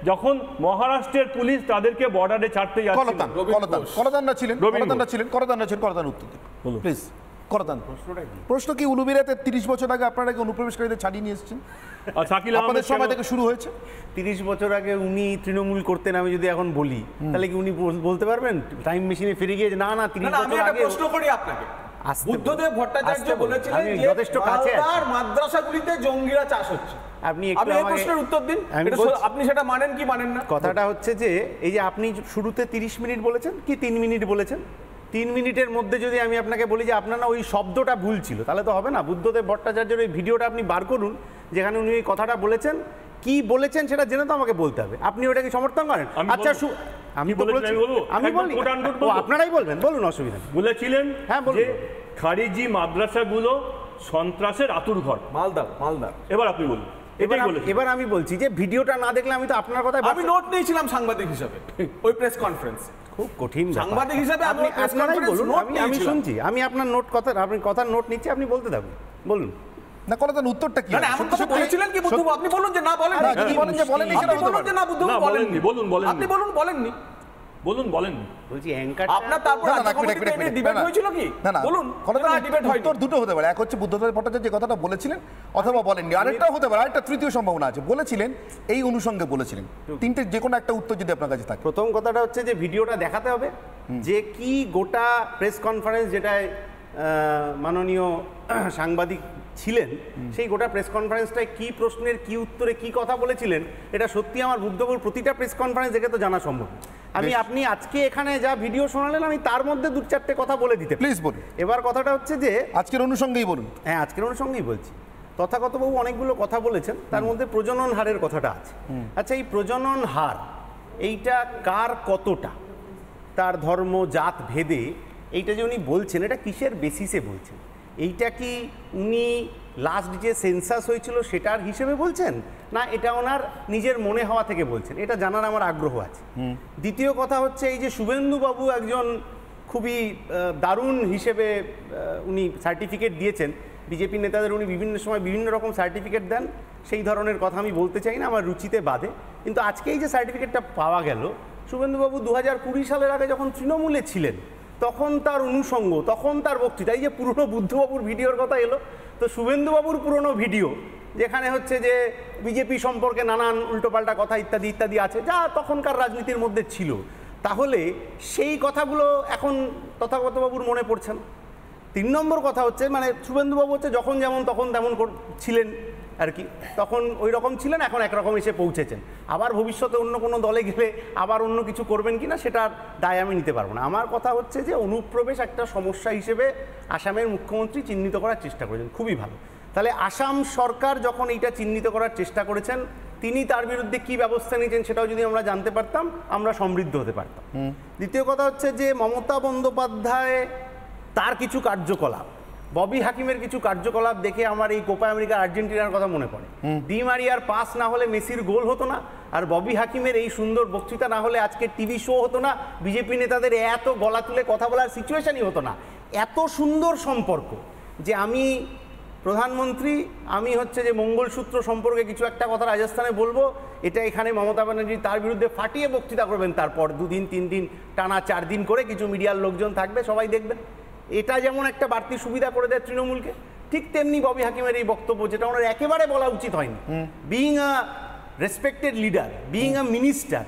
যখন মহারাষ্ট্রের পুলিশ তাদেরকে বর্ডারে ছাড়তে যাচ্ছিল। প্রশ্ন কি, উলুবেড়িয়াতে 30 বছর আগে আপনারা কি অনুপ্রবেশকারীদের ছাড়িয়ে নিয়ে এসেছেন? আপনাদের সময় থেকে শুরু হয়েছে। 30 বছর আগে উনি তৃণমূল করতেন, আমি যদি এখন বলি তাহলে কি উনি বলতে পারবেন টাইম মেশিনে ফিরে গিয়ে না 30 বছর আগে? প্রশ্ন করি আপনাকে, বুদ্ধদেব ভট্টাচার্য বলেছিলেন যে যথেষ্ট কাছে মাদ্রাসাগুলিতে জঙ্গিরা চাষ হচ্ছে। আপনি একটু এই প্রশ্নের উত্তর দিন, আপনি সেটা মানেন কি মানেন না? কথাটা হচ্ছে যে এই যে আপনি শুরুতে 30 মিনিট বলেছেন কি 3 মিনিট বলেছেন, 3 মিনিটের মধ্যে যদি আমি আপনাকে বলি যে আপনার না ওই শব্দটা ভুল ছিল তাহলে তো হবে না। বুদ্ধদেব ভট্টাচার্যের ওই ভিডিওটা আপনি বার করুন যেখানে উনি এই কথাটা বলেছেন, কি বলেছেন সেটা জেনে তো আমাকে বলতে হবে। আপনি ওটাকে সমর্থন করেন? আচ্ছা আমি বলি, আপনারাই বলবেন, বলুন, অসুবিধা নেই। বলেছিলেন হ্যাঁ যে খারিজি মাদ্রাসাগুলো সন্ত্রাসের আতুরঘর। মালদা। এবার আপনি বলুন। এবার আমি বলছি যে ভিডিওটা না দেখলে আমি তো আপনার কথা, আমি নোট নিয়েছিলাম সাংবাদিক হিসাবে ওই প্রেস কনফারেন্স। খুব কঠিন সাংবাদিক হিসাবে আমি শুনছি, আমি আপনার নোট কথা, আপনি কথার নোট নিচ্ছি, আপনি বলতে থাকুন, বলুন। না কলতান উত্তরটা কি? না এমন কথা বলেছিলেন কি বুদ্ধু? আপনি বলুন যে না বলেন, যদি বলেন যে বলেননি সেটা হতে পারে। না বুদ্ধু বলেননি, আপনি বলুন বলেননি। বলছি অ্যাঙ্কার আপনার তারপর ডিবেট হয়েছিল কি? বলুন, ডিবেট হয় উত্তর দুটো হতে পারে। এক হচ্ছে বুদ্ধদেব ভট্টাচার্য যে কথাটা বলেছিলেন অথবা বলেননি, আরেকটাও হতে পারে, আরেকটা তৃতীয় সম্ভাবনা আছে, বলেছিলেন এই অনুষঙ্গে বলেছিলেন। তিনটে যে কোনো একটা উত্তর যদি আপনার কাছে থাকে। প্রথম কথাটা হচ্ছে যে ভিডিওটা দেখাতে হবে যে কি গোটা প্রেস কনফারেন্স যেটায় মাননীয় সাংবাদিক ছিলেন সেই গোটা প্রেস কনফারেন্সটায় কি প্রশ্নের কি উত্তরে কি কথা বলেছিলেন, এটা সত্যি আমার বুদ্ধবাবুর প্রতিটা প্রেস কনফারেন্স দেখে তো জানা সম্ভব। আপনি আজকে এখানে যা ভিডিও শোনালেন আমি তার মধ্যে 2-4টে কথা বলে দিতে প্লিজ বলুন। এবার কথাটা হচ্ছে যে আজকের অনুষঙ্গেই বলুন। হ্যাঁ আজকের অনুষঙ্গেই বলছি। তথাগতবাবু অনেকগুলো কথা বলেছেন, তার মধ্যে প্রজনন হারের কথাটা আছে। আচ্ছা, এই প্রজনন হার এইটা কার কতটা, তার ধর্ম জাত ভেদে এইটা যে উনি বলছেন এটা কিসের বেসিসে বলছেন? এইটা কি উনি লাস্ট যে সেন্সাস হয়েছিল সেটার হিসেবে বলছেন, না এটা ওনার নিজের মনে হওয়া থেকে বলছেন? এটা জানার আমার আগ্রহ আছে। দ্বিতীয় কথা হচ্ছে এই যে শুভেন্দুবাবু একজন খুবই দারুণ হিসেবে উনি সার্টিফিকেট দিয়েছেন, বিজেপি নেতাদের উনি বিভিন্ন সময় বিভিন্ন রকম সার্টিফিকেট দেন, সেই ধরনের কথা আমি বলতে চাই না, আমার রুচিতে বাধে। কিন্তু আজকে এই যে সার্টিফিকেটটা পাওয়া গেল শুভেন্দুবাবু 2020 সালের আগে যখন তৃণমূলে ছিলেন তখন তার অনুষঙ্গ, তখন তার বক্তৃতা, এই যে পুরনো বুদ্ধবাবুর ভিডিওর কথা এলো, তো শুভেন্দুবাবুর পুরনো ভিডিও যেখানে হচ্ছে যে বিজেপি সম্পর্কে নানান উল্টোপাল্টা কথা ইত্যাদি ইত্যাদি আছে, যা তখনকার রাজনীতির মধ্যে ছিল, তাহলে সেই কথাগুলো এখন তথাগতবাবুর মনে পড়ছে না। 3 নম্বর কথা হচ্ছে, মানে শুভেন্দুবাবু হচ্ছে যখন যেমন তখন তেমন ছিলেন আর কি, তখন ওই রকম ছিলেন, এখন একরকম এসে পৌঁছেছেন। আবার ভবিষ্যতে অন্য কোনো দলে গেলে আবার অন্য কিছু করবেন কিনা সেটার দায় আমি নিতে পারবো না। আমার কথা হচ্ছে যে অনুপ্রবেশ একটা সমস্যা হিসেবে আসামের মুখ্যমন্ত্রী চিহ্নিত করার চেষ্টা করেছেন, খুবই ভালো। তাহলে আসাম সরকার যখন এইটা চিহ্নিত করার চেষ্টা করেছেন, তিনি তার বিরুদ্ধে কি ব্যবস্থা নিয়েছেন সেটাও যদি আমরা জানতে পারতাম, আমরা সমৃদ্ধ হতে পারতাম। দ্বিতীয় কথা হচ্ছে যে মমতা বন্দ্যোপাধ্যায় তার কিছু কার্যকলাপ, ববি হাকিমের কিছু কার্যকলাপ দেখে আমার এই কোপা আমেরিকা আর্জেন্টিনার কথা মনে পড়ে। ডি মারিয়ার পাস না হলে মেসির গোল হতো না, আর ববি হাকিমের এই সুন্দর বক্তৃতা না হলে আজকে টিভি শো হতো না, বিজেপি নেতাদের এত গলা তুলে কথা বলার সিচুয়েশনই হতো না। এত সুন্দর সম্পর্ক যে আমি প্রধানমন্ত্রী, আমি হচ্ছে যে মঙ্গলসূত্র সম্পর্কে কিছু একটা কথা রাজস্থানে বলবো, এটা এখানে মমতা ব্যানার্জি তার বিরুদ্ধে ফাটিয়ে বক্তৃতা করবেন, তারপর 2 দিন 3 দিন টানা 4 দিন করে কিছু মিডিয়ার লোকজন থাকবে, সবাই দেখবেন। এটা যেমন একটা বাড়তি সুবিধা করে দেয় তৃণমূলকে, ঠিক তেমনি ববি হাকিমের এই বক্তব্য, যেটা ওনার একেবারে বলা উচিত হয়নি, বিইং আ রেসপেক্টেড লিডার, বিইং আ মিনিস্টার,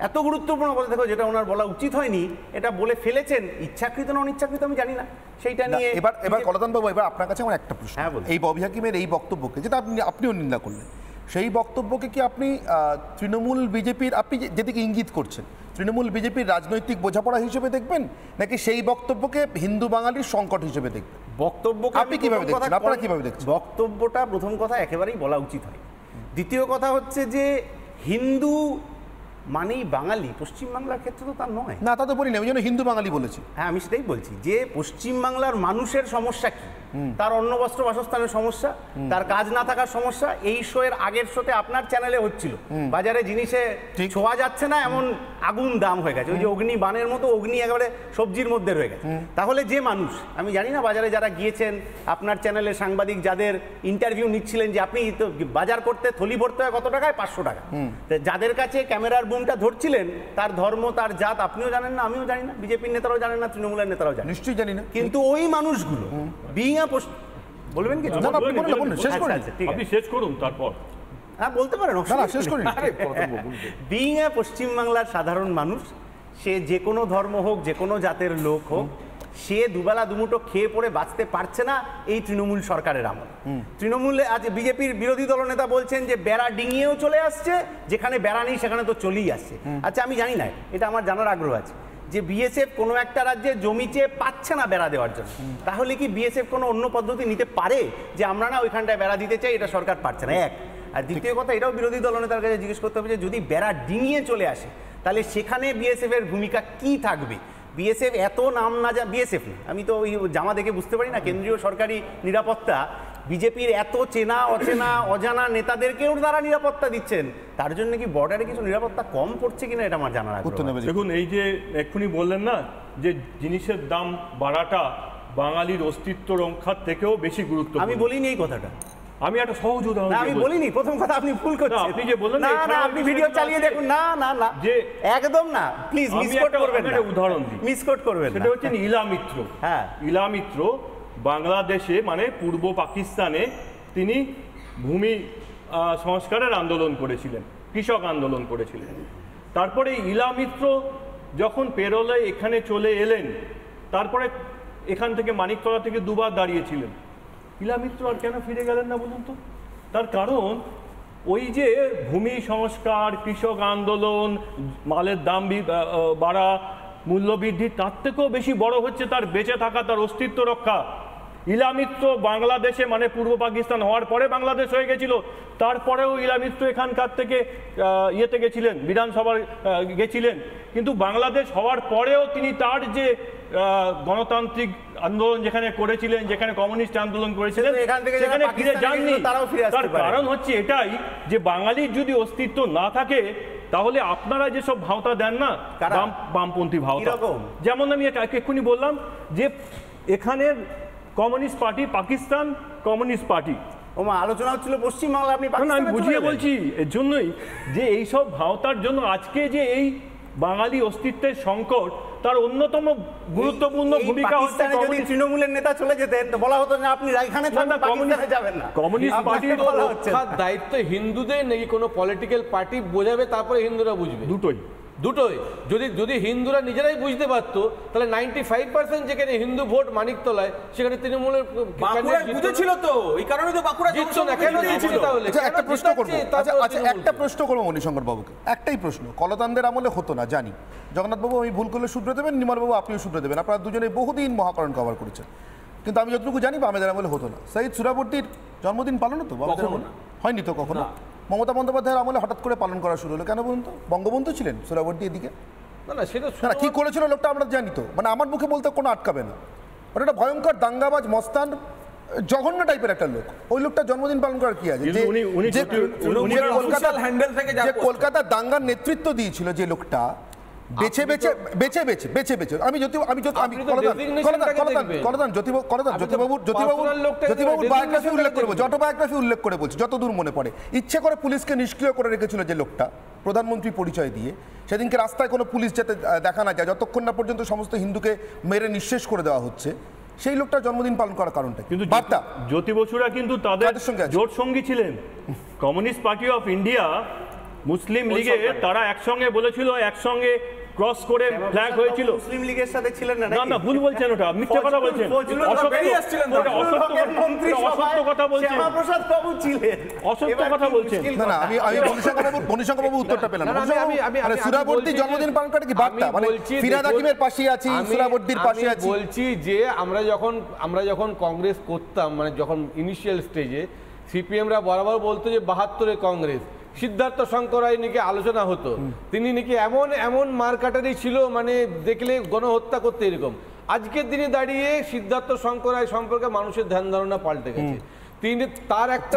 এত গুরুত্বপূর্ণ কথা দেখো যেটা ওনার বলা উচিত হয়নি, এটা বলে ফেলেছেন, ইচ্ছাকৃত না অনিচ্ছাকৃত আমি জানি না, সেইটা নিয়ে এবার কলাতন বাবু, এবার আপনার কাছে আমার একটা প্রশ্ন। এই ববি হাকিমের এই বক্তব্যকে, যেটা আপনিও নিন্দা করলেন, সেই বক্তব্যকে কি আপনি তৃণমূল বিজেপির, আপনি যেদিকে ইঙ্গিত করছেন, তৃণমূল বিজেপির রাজনৈতিক বোঝাপড়া হিসেবে দেখবেন, নাকি সেই বক্তব্যকে হিন্দু বাঙালির সংকট হিসেবে দেখবেন? বক্তব্যকে আপনি কিভাবে দেখছেন, আপনারা কিভাবে দেখছেন? বক্তব্যটা প্রথম কথা একেবারেই বলা উচিত হয়। দ্বিতীয় কথা হচ্ছে যে হিন্দু মানেই বাঙালি, পশ্চিমবাংলার ক্ষেত্রে তো তা নয়। না, তা তো বলি না, ওই জন্য হিন্দু বাঙালি বলেছি। হ্যাঁ, আমি সেটাই বলছি যে পশ্চিমবাংলার মানুষের সমস্যা কি, তার অন্ন বস্ত্র বাসস্থানের সমস্যা, তার কাজ না থাকার সমস্যা। এই শো এর আগের শোতে আপনার চ্যানেলে হচ্ছিল, বাজারে জিনিসে ছোঁয়া যাচ্ছে না, এমন আগুন দাম হয়ে গেছে, ওই যে অগ্নি বানের মতো অগ্নি একেবারে সবজির মধ্যে রয়ে গেছে। তাহলে যে মানুষ, আমি জানি না বাজারে যারা গিয়েছেন, আপনার চ্যানেলের সাংবাদিক যাদের ইন্টারভিউ নিচ্ছিলেন যে আপনি তো বাজার করতে থলি ভরতে হয় কত টাকায়, 500 টাকা, যাদের কাছে ক্যামেরার বুমটা ধরছিলেন, তার ধর্ম তার জাত আপনিও জানেন না, আমিও জানি না, বিজেপির নেতারাও জানেন না, তৃণমূলের নেতারাও জানেন, নিশ্চয়ই জানি না। কিন্তু ওই মানুষগুলো বিইং আ বলবেন কি? আপনি শেষ করুন, তারপর হ্যাঁ বলতে পারেন, শেষ করুন। বিইং আ পশ্চিমবাংলার সাধারণ মানুষ, সে যে কোনো ধর্ম হোক, যে কোনো জাতের লোক হোক, সে দুবেলা দুমুঠো খেয়ে পড়ে বাঁচতে পারছে না এই তৃণমূল সরকারের আমল। তৃণমূলে আজ বিজেপির বিরোধী দলনেতা বলছেন যে বেড়া ডিঙিয়েও চলে আসছে, যেখানে বেড়া নেই সেখানে তো চলেই আসছে। আচ্ছা, আমি জানি না, এটা আমার জানার আগ্রহ আছে যে বিএসএফ কোনো একটা রাজ্যে জমি চেয়ে পাচ্ছে না বেড়া দেওয়ার জন্য, তাহলে কি বিএসএফ কোনো অন্য পদ্ধতি নিতে পারে যে আমরা না ওইখানটায় বেড়া দিতে চাই, এটা সরকার পারছে না? এক। আর দ্বিতীয় কথা, এটাও বিরোধী দলনেতার কাছে জিজ্ঞেস করতে হবে যে যদি বেড়া ডিঙিয়ে চলে আসে তাহলে সেখানে বিএসএফ এর ভূমিকা কি থাকবে? বিএসএফ এত নাম না, বিএসএফ না, আমি তো ওই জামা দেখে বুঝতে পারি না, কেন্দ্রীয় সরকারি নিরাপত্তা, বিজেপির এত চেনা অচেনা অজানা নেতাদেরকেও তারা নিরাপত্তা দিচ্ছেন, তার জন্য কি বর্ডারে কিছু নিরাপত্তা কম পড়ছে কিনা এটা আমার জানার আগ্রহ। দেখুন, এই যে এক্ষুনি বললেন না যে জিনিসের দাম বাড়াটা বাঙালির অস্তিত্ব রক্ষার থেকেও বেশি গুরুত্ব, আমি বলিনি এই কথাটা, আমি একটা সহজ উদাহরণ, আমি বলিনি। প্রথম কথা আপনি ভুল করছেন, আপনি যে বললেন না না, আপনি ভিডিও চালিয়ে দেখুন, না না না, যে একদম না, প্লিজ মিসকোট করবেন না, উদাহরণ দিই, মিসকোট করবেন না। সেটা হচ্ছে ইলা মিত্র। হ্যাঁ, ইলা মিত্র বাংলাদেশে, মানে পূর্ব পাকিস্তানে তিনি ভূমি সংস্কারের আন্দোলন করেছিলেন, কৃষক আন্দোলন করেছিলেন। তারপরে ইলা মিত্র যখন পেরোলে এখানে চলে এলেন, তারপরে এখান থেকে মানিকতলা থেকে 2 বার দাঁড়িয়েছিলেন। ইলা মিত্র আর কেন ফিরে গেলেন না বলুন তো? তার কারণ ওই যে ভূমি সংস্কার, কৃষক আন্দোলন, মালের দাম বাড়া, মূল্যবৃদ্ধি, তার থেকেও বেশি বড় হচ্ছে তার বেঁচে থাকা, তার অস্তিত্ব রক্ষা। ইলা মিত্র বাংলাদেশে, মানে পূর্ব পাকিস্তান হওয়ার পরে বাংলাদেশ হয়ে গেছিল, তারপরেও ইলা মিত্র এখানকার থেকে ইয়েতে গেছিলেন, বিধানসভার গেছিলেন, কিন্তু বাংলাদেশ হওয়ার পরেও তিনি তার যে গণতান্ত্রিক আন্দোলন যেখানে করেছিলেন, যেখানে কমিউনিস্ট আন্দোলন করেছিলেন, সেখানে ফিরে যাননি। তার কারণ হচ্ছে এটাই যে বাঙালির যদি অস্তিত্ব না থাকে তাহলে আপনারা যেসব ভাওতা দেন না, বামপন্থী ভাওতা, যেমন আমি এক্ষুনি বললাম যে এখানের communist party, Pakistan communist party, আলোচনা হচ্ছিল পশ্চিমবাংলা, আপনি আমি বুঝিয়ে বলছি এর জন্যই যে এইসব ভাওতার জন্য আজকে যে এই বাঙালি অস্তিত্বের সংকট তার অন্যতম গুরুত্বপূর্ণ ভূমিকা হচ্ছে যদি তৃণমূলের নেতা চলে যেতেন বলা হতো না আপনি এখানে পাকিস্তানে যাবেন না। কমিউনিস্ট পার্টির দায়িত্ব হিন্দুদের নাকি কোনো পলিটিক্যাল পার্টি বোঝাবে, তারপরে হিন্দুরা বুঝবে? দুটোই। যদি হিন্দুরা নিজেরাই বুঝতে পারতো তাহলে 95% যেখানে হিন্দু ভোট মানিকতলায় সেখানে তৃণমূলের বুঝেছিল তো, এই কারণে তো বাঁকুড়া জিতছে না। কেন জিতছিল তাহলে? একটা প্রশ্ন করব, একটা প্রশ্ন করবো মণিশঙ্কর বাবুকে, একটাই প্রশ্ন। কলতানদের আমলে হতো না জানি, জগন্নাথবাবু আমি ভুল করলে শুধরে দেবেন, নির্মলবাবু আপনিও শুধরে দেবেন, আপনারা দুজনে বহুদিন মহাকরণ কভার করেছেন, কিন্তু আমি যতটুকু জানি বামেদের আমলে হতো না। সৈয়দ সুহরাবর্দীর জন্মদিন পালন হতো বামেদের আমলে? হয়নি তো কখনো। মমতা বন্দ্যোপাধ্যায়ের আমলে হঠাৎ করে পালন করা শুরু হলো কেন বলুন তো? বঙ্গবন্ধু ছিলেন সুহরাবর্দী এদিকে? না সেটা কি করেছিল লোকটা আমরা জানি তো, মানে আমার মুখে বলতে কোনো আটকাবে না। ওটা একটা ভয়ঙ্কর দাঙ্গাবাজ মস্তান জঘন্য টাইপের একটা লোক। ওই লোকটা জন্মদিন পালন করার কি আছে? কলকাতার দাঙ্গার নেতৃত্ব দিয়েছিল যে লোকটা, বেছে বেছে আমি জ্যোতিবাবুর বায়োগ্রাফি উল্লেখ করবো, অটোবায়োগ্রাফি উল্লেখ করে বলছি যতদূর মনে পড়ে। ইচ্ছে করে পুলিশকে নিষ্ক্রিয় করে রেখেছিল যে লোকটা, প্রধানমন্ত্রী পরিচয় দিয়ে। সেদিনকে রাস্তায় কোনো পুলিশ যাতে দেখা না যায়, যতক্ষণ না পর্যন্ত সমস্ত হিন্দুকে মেরে নিঃশেষ করে দেওয়া হচ্ছে, সেই লোকটা জন্মদিন পালন করার কারণটা কিন্তু জ্যোতি বসুরা কিন্তু তাদের জোট সঙ্গী ছিলেন। কমিউনিস্ট পার্টি অফ ইন্ডিয়া, মুসলিম লীগে তারা একসঙ্গে বলেছিল, একসঙ্গে ক্রস করে ফ্ল্যাগ হয়েছিল। মুসলিম লীগের সাথে ছিলেন না? না ভুল বলছেন, ওটা মিথ্যা কথা বলছেন, অসত্য কথা বলছেন, শ্যামাপ্রসাদ বাবু ছিলেন, অসত্য কথা বলছেন। না আমি মণিশঙ্কর বাবু উত্তরটা পেলাম না। সুহরাবর্দী জন্মদিন পালন করে কি বার্তা? মানে ফিরহাদ হাকিমের পাশে আছি, সুহরাবর্দীর পাশে আছি। বলছি যে আমরা যখন কংগ্রেস করতাম, মানে যখন ইনিশিয়াল স্টেজে সিপিএমরা বরাবর বলতো যে 72-এ কংগ্রেস, সিদ্ধার্থ শঙ্কর রায় নাকি আলোচনা হতো, তিনি নাকি এমন মারকাটারি ছিল, মানে দেখলে গণহত্যা করতে এরকম। আজকের দিনে দাঁড়িয়ে সিদ্ধার্থ শঙ্কর রায় সম্পর্কে মানুষের ধ্যান ধারণা পাল্টে গেছে। তিনি তার একটা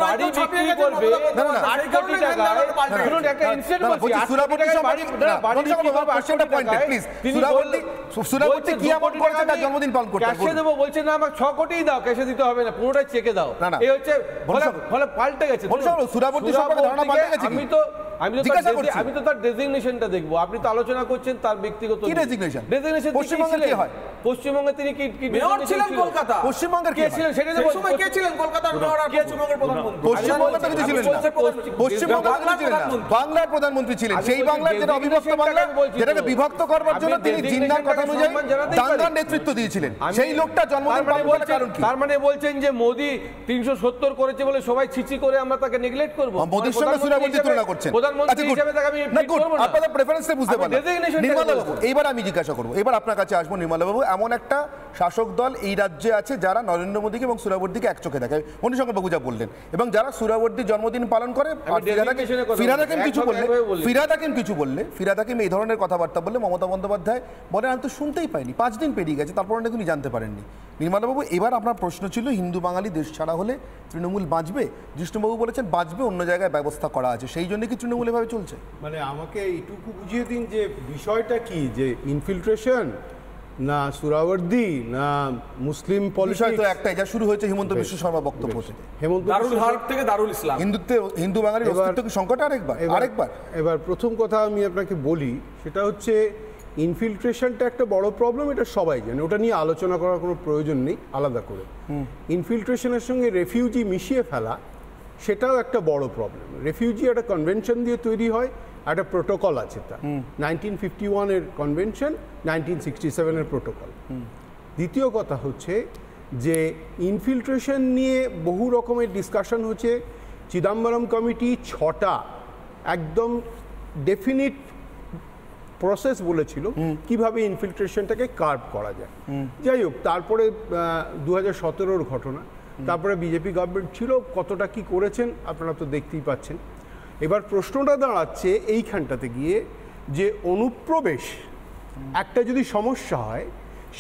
বাড়ি বিক্রি করবে 8 কোটি টাকায়। জন্মদিন পালন করতে ক্যাশে দেবো বলছে না, আমাকে 6 কোটি দাও, ক্যাশে দিতে হবে না, পুরোটাই চেকে দাও। এই হচ্ছে ফলে পাল্টে গেছে। আমি তো তার ডেজিগনেশনটা দেখবো। আপনি তো আলোচনা করছেন তার ব্যক্তিগত ডেজিগনেশন। পশ্চিমবঙ্গে তিনি কি ছিলেন? কলকাতা পশ্চিমবঙ্গের কে ছিলেন সেটা তো সময় কে ছিলেন? কলকাতার মেয়র আর পশ্চিমবঙ্গের প্রধানমন্ত্রী। পশ্চিমবঙ্গে তো কিছু ছিলেন না, পশ্চিমবঙ্গে কিছু ছিলেন না, বাংলার প্রধানমন্ত্রী ছিলেন। সেই বাংলার যেটা অবিভক্ত বাংলা, যেটাকে বিভক্ত করবার জন্য তিনি জিন্নার কথা অনুযায়ী দাঙ্গার নেতৃত্ব দিয়েছিলেন। সেই লোকটা জন্মদিন পালন করার কারণ কি? তার মানে বলছেন যে মোদি 370 করেছে বলে সবাই ছিচি করে আমরা তাকে নেগলেক্ট করব? মোদির সঙ্গে সুহরাবর্দী তুলনা করছেন। প্রধানমন্ত্রী হিসেবে তাকে আমি ট্রিট করব না। আপনাদের প্রেফারেন্সে বুঝতে পারলাম। নির্মলবাবু এইবার আমি জিজ্ঞাসা করব, এবার আপনার কাছে আসবো। নির্মলবাবু, এমন একটা শাসক দল এই রাজ্যে আছে যারা নরেন্দ্র মোদীকে এবং সুহরাবর্দীকে এক চোখে দেখে, মণিশঙ্কর বাবু যা বললেন, এবং যারা সুহরাবর্দীর জন্মদিন পালন করে। ফিরহাদ হাকিম কিছু বললে ফিরহাদ হাকিম এই ধরনের কথাবার্তা বললে মমতা বন্দ্যোপাধ্যায় বলেন আমি তো শুনতেই পাইনি, 5 দিন পেরিয়ে গেছে, তারপর উনি জানতে পারেননি। নির্মলবাবু, এবার আপনার প্রশ্ন ছিল হিন্দু বাঙালি দেশ ছাড়া হলে তৃণমূল বাঁচবে? জিষ্ণুবাবু বলেছেন বাঁচবে, অন্য জায়গায় ব্যবস্থা করা আছে, সেই জন্য কি তৃণমূল এভাবে চলছে? মানে আমাকে এইটুকু বুঝিয়ে দিন যে বিষয়টা কি, যে ইনফিল্ট্রেশন না সুহরাবর্দী না মুসলিম পলিটিক্স? তো একটাই, যা শুরু হয়েছে হিমন্ত বিশ্ব শর্মা বক্তব্য থেকে, দারুল হার্ব থেকে দারুল ইসলাম, হিন্দু বাঙালির অস্তিত্ব কি সংকট আরেকবার? এবার প্রথম কথা আমি আপনাকে বলি, সেটা হচ্ছে ইনফিল্ট্রেশনটা একটা বড় প্রবলেম, এটা সবাই জানে, ওটা নিয়ে আলোচনা করার কোনো প্রয়োজন নেই আলাদা করে। ইনফিল্ট্রেশনের সঙ্গে রেফিউজি মিশিয়ে ফেলা, সেটাও একটা বড় প্রবলেম। রেফিউজি একটা কনভেনশন দিয়ে তৈরি হয়, একটা প্রোটোকল আছে, তার 1951-এর কনভেনশন, 1967-এর প্রোটোকল। দ্বিতীয় কথা হচ্ছে যে ইনফিল্ট্রেশন নিয়ে বহু রকমের ডিসকাশন হচ্ছে। চিদাম্বরম কমিটি 6টা একদম ডেফিনিট প্রসেস বলেছিল কিভাবে ইনফিল্ট্রেশনটাকে কার্ভ করা যায়। যাই হোক, তারপরে 2017-র ঘটনা, তারপরে বিজেপি গভর্নমেন্ট ছিল, কতটা কি করেছেন আপনারা তো দেখতেই পাচ্ছেন। এবার প্রশ্নটা দাঁড়াচ্ছে এইখানটাতে গিয়ে যে অনুপ্রবেশ একটা যদি সমস্যা হয়,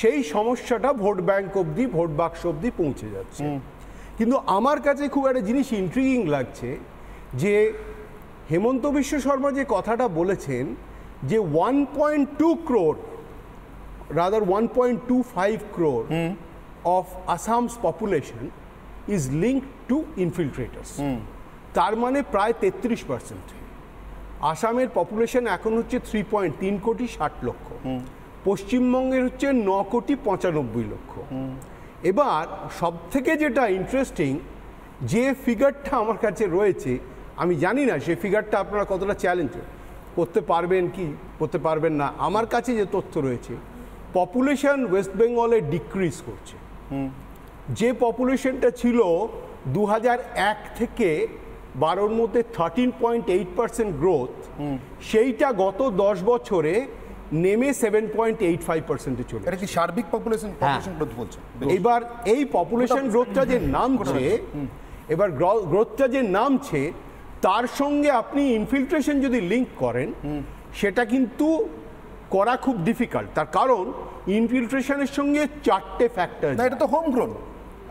সেই সমস্যাটা ভোট ব্যাংক অবধি, ভোট বাক্স অবধি পৌঁছে যাচ্ছে। কিন্তু আমার কাছে খুব একটা জিনিস ইন্ট্রিগিং লাগছে যে হেমন্ত বিশ্ব শর্মা যে কথাটা বলেছেন যে 1.2 crore, rather 1.25 crore of Assam's population is linked to infiltrators. তার মানে প্রায় 33%। আসামের পপুলেশন এখন হচ্ছে 3.3 কোটি 60 লক্ষ, পশ্চিমবঙ্গের হচ্ছে 9 কোটি 95 লক্ষ। এবার সব থেকে যেটা ইন্টারেস্টিং, যে ফিগারটা আমার কাছে রয়েছে, আমি জানি না সেই ফিগারটা আপনারা কতটা চ্যালেঞ্জ করতে পারবেন কি করতে পারবেন না, আমার কাছে যে তথ্য রয়েছে, পপুলেশন ওয়েস্ট বেঙ্গলে ডিক্রিজ করছে। যে পপুলেশনটা ছিল 2001 থেকে 12-র মধ্যে 13.8% গ্রোথ, সেইটা গত 10 বছরে নেমে 7.85%-এ চলে। এটা কি সার্বিক পপুলেশন গ্রোথ বলছে? এবার এই পপুলেশন গ্রোথটা যে নামছে, এবার গ্রোথটা যে নামছে, তার সঙ্গে আপনি ইনফিল্ট্রেশন যদি লিঙ্ক করেন, সেটা কিন্তু করা খুব ডিফিকাল্ট। তার কারণ ইনফিল্ট্রেশনের সঙ্গে 4টে ফ্যাক্টর। না, এটা তো হোম গ্রোন।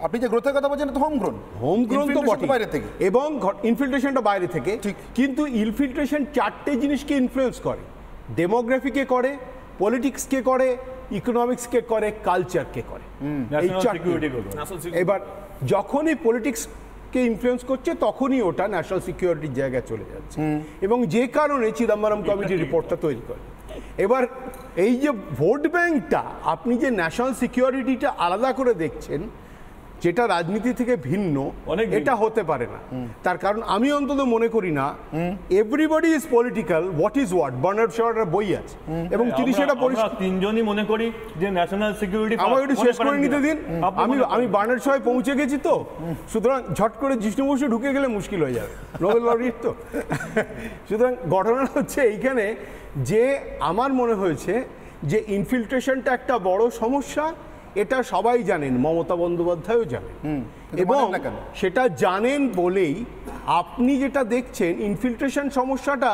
আপনি যে গ্রোথের কথা বলছেন, এটা তো হোম গ্রোন তো বটে, বাইরে থেকে, এবং ইনফিল্ট্রেশনটা বাইরে থেকে। কিন্তু ইনফিল্ট্রেশন 4টে জিনিসকে ইনফ্লুয়েন্স করে, ডেমোগ্রাফিকে করে, পলিটিক্সকে করে, ইকোনমিক্সকে করে, কালচারকে করে। এবার যখনই পলিটিক্সকে ইনফ্লুয়েন্স করছে, তখনই ওটা ন্যাশনাল সিকিউরিটির জায়গায় চলে যাচ্ছে, এবং যে কারণে চিদম্বরম কমিটির রিপোর্টটা তৈরি করে। এবার এই যে ভোট ব্যাংকটা, আপনি যে ন্যাশনাল সিকিউরিটিটা আলাদা করে দেখছেন, যেটা রাজনীতি থেকে ভিন্ন, এটা হতে পারে না। তার কারণ আমি অন্তত মনে করি না everybody is political, what is what, Bernard শর বই আছে, এবং তিনি সেটা তিনজনই মনে করি যে ন্যাশনাল সিকিউরিটি। আমার একটু শেষ করে নিতে দিন। আমি বার্নার্ড শরে পৌঁছে গেছি, তো সুতরাং ঝট করে জিষ্ণু বসু ঢুকে গেলে মুশকিল হয়ে যাবে, নোবেল লরিট তো। সুতরাং ঘটনাটা হচ্ছে এইখানে যে আমার মনে হয়েছে যে ইনফিল্ট্রেশনটা একটা বড় সমস্যা, এটা সবাই জানেন, মমতা বন্দ্যোপাধ্যায়ও জানেন, এবং সেটা জানেন বলেই আপনি যেটা দেখছেন, ইনফিল্ট্রেশন সমস্যাটা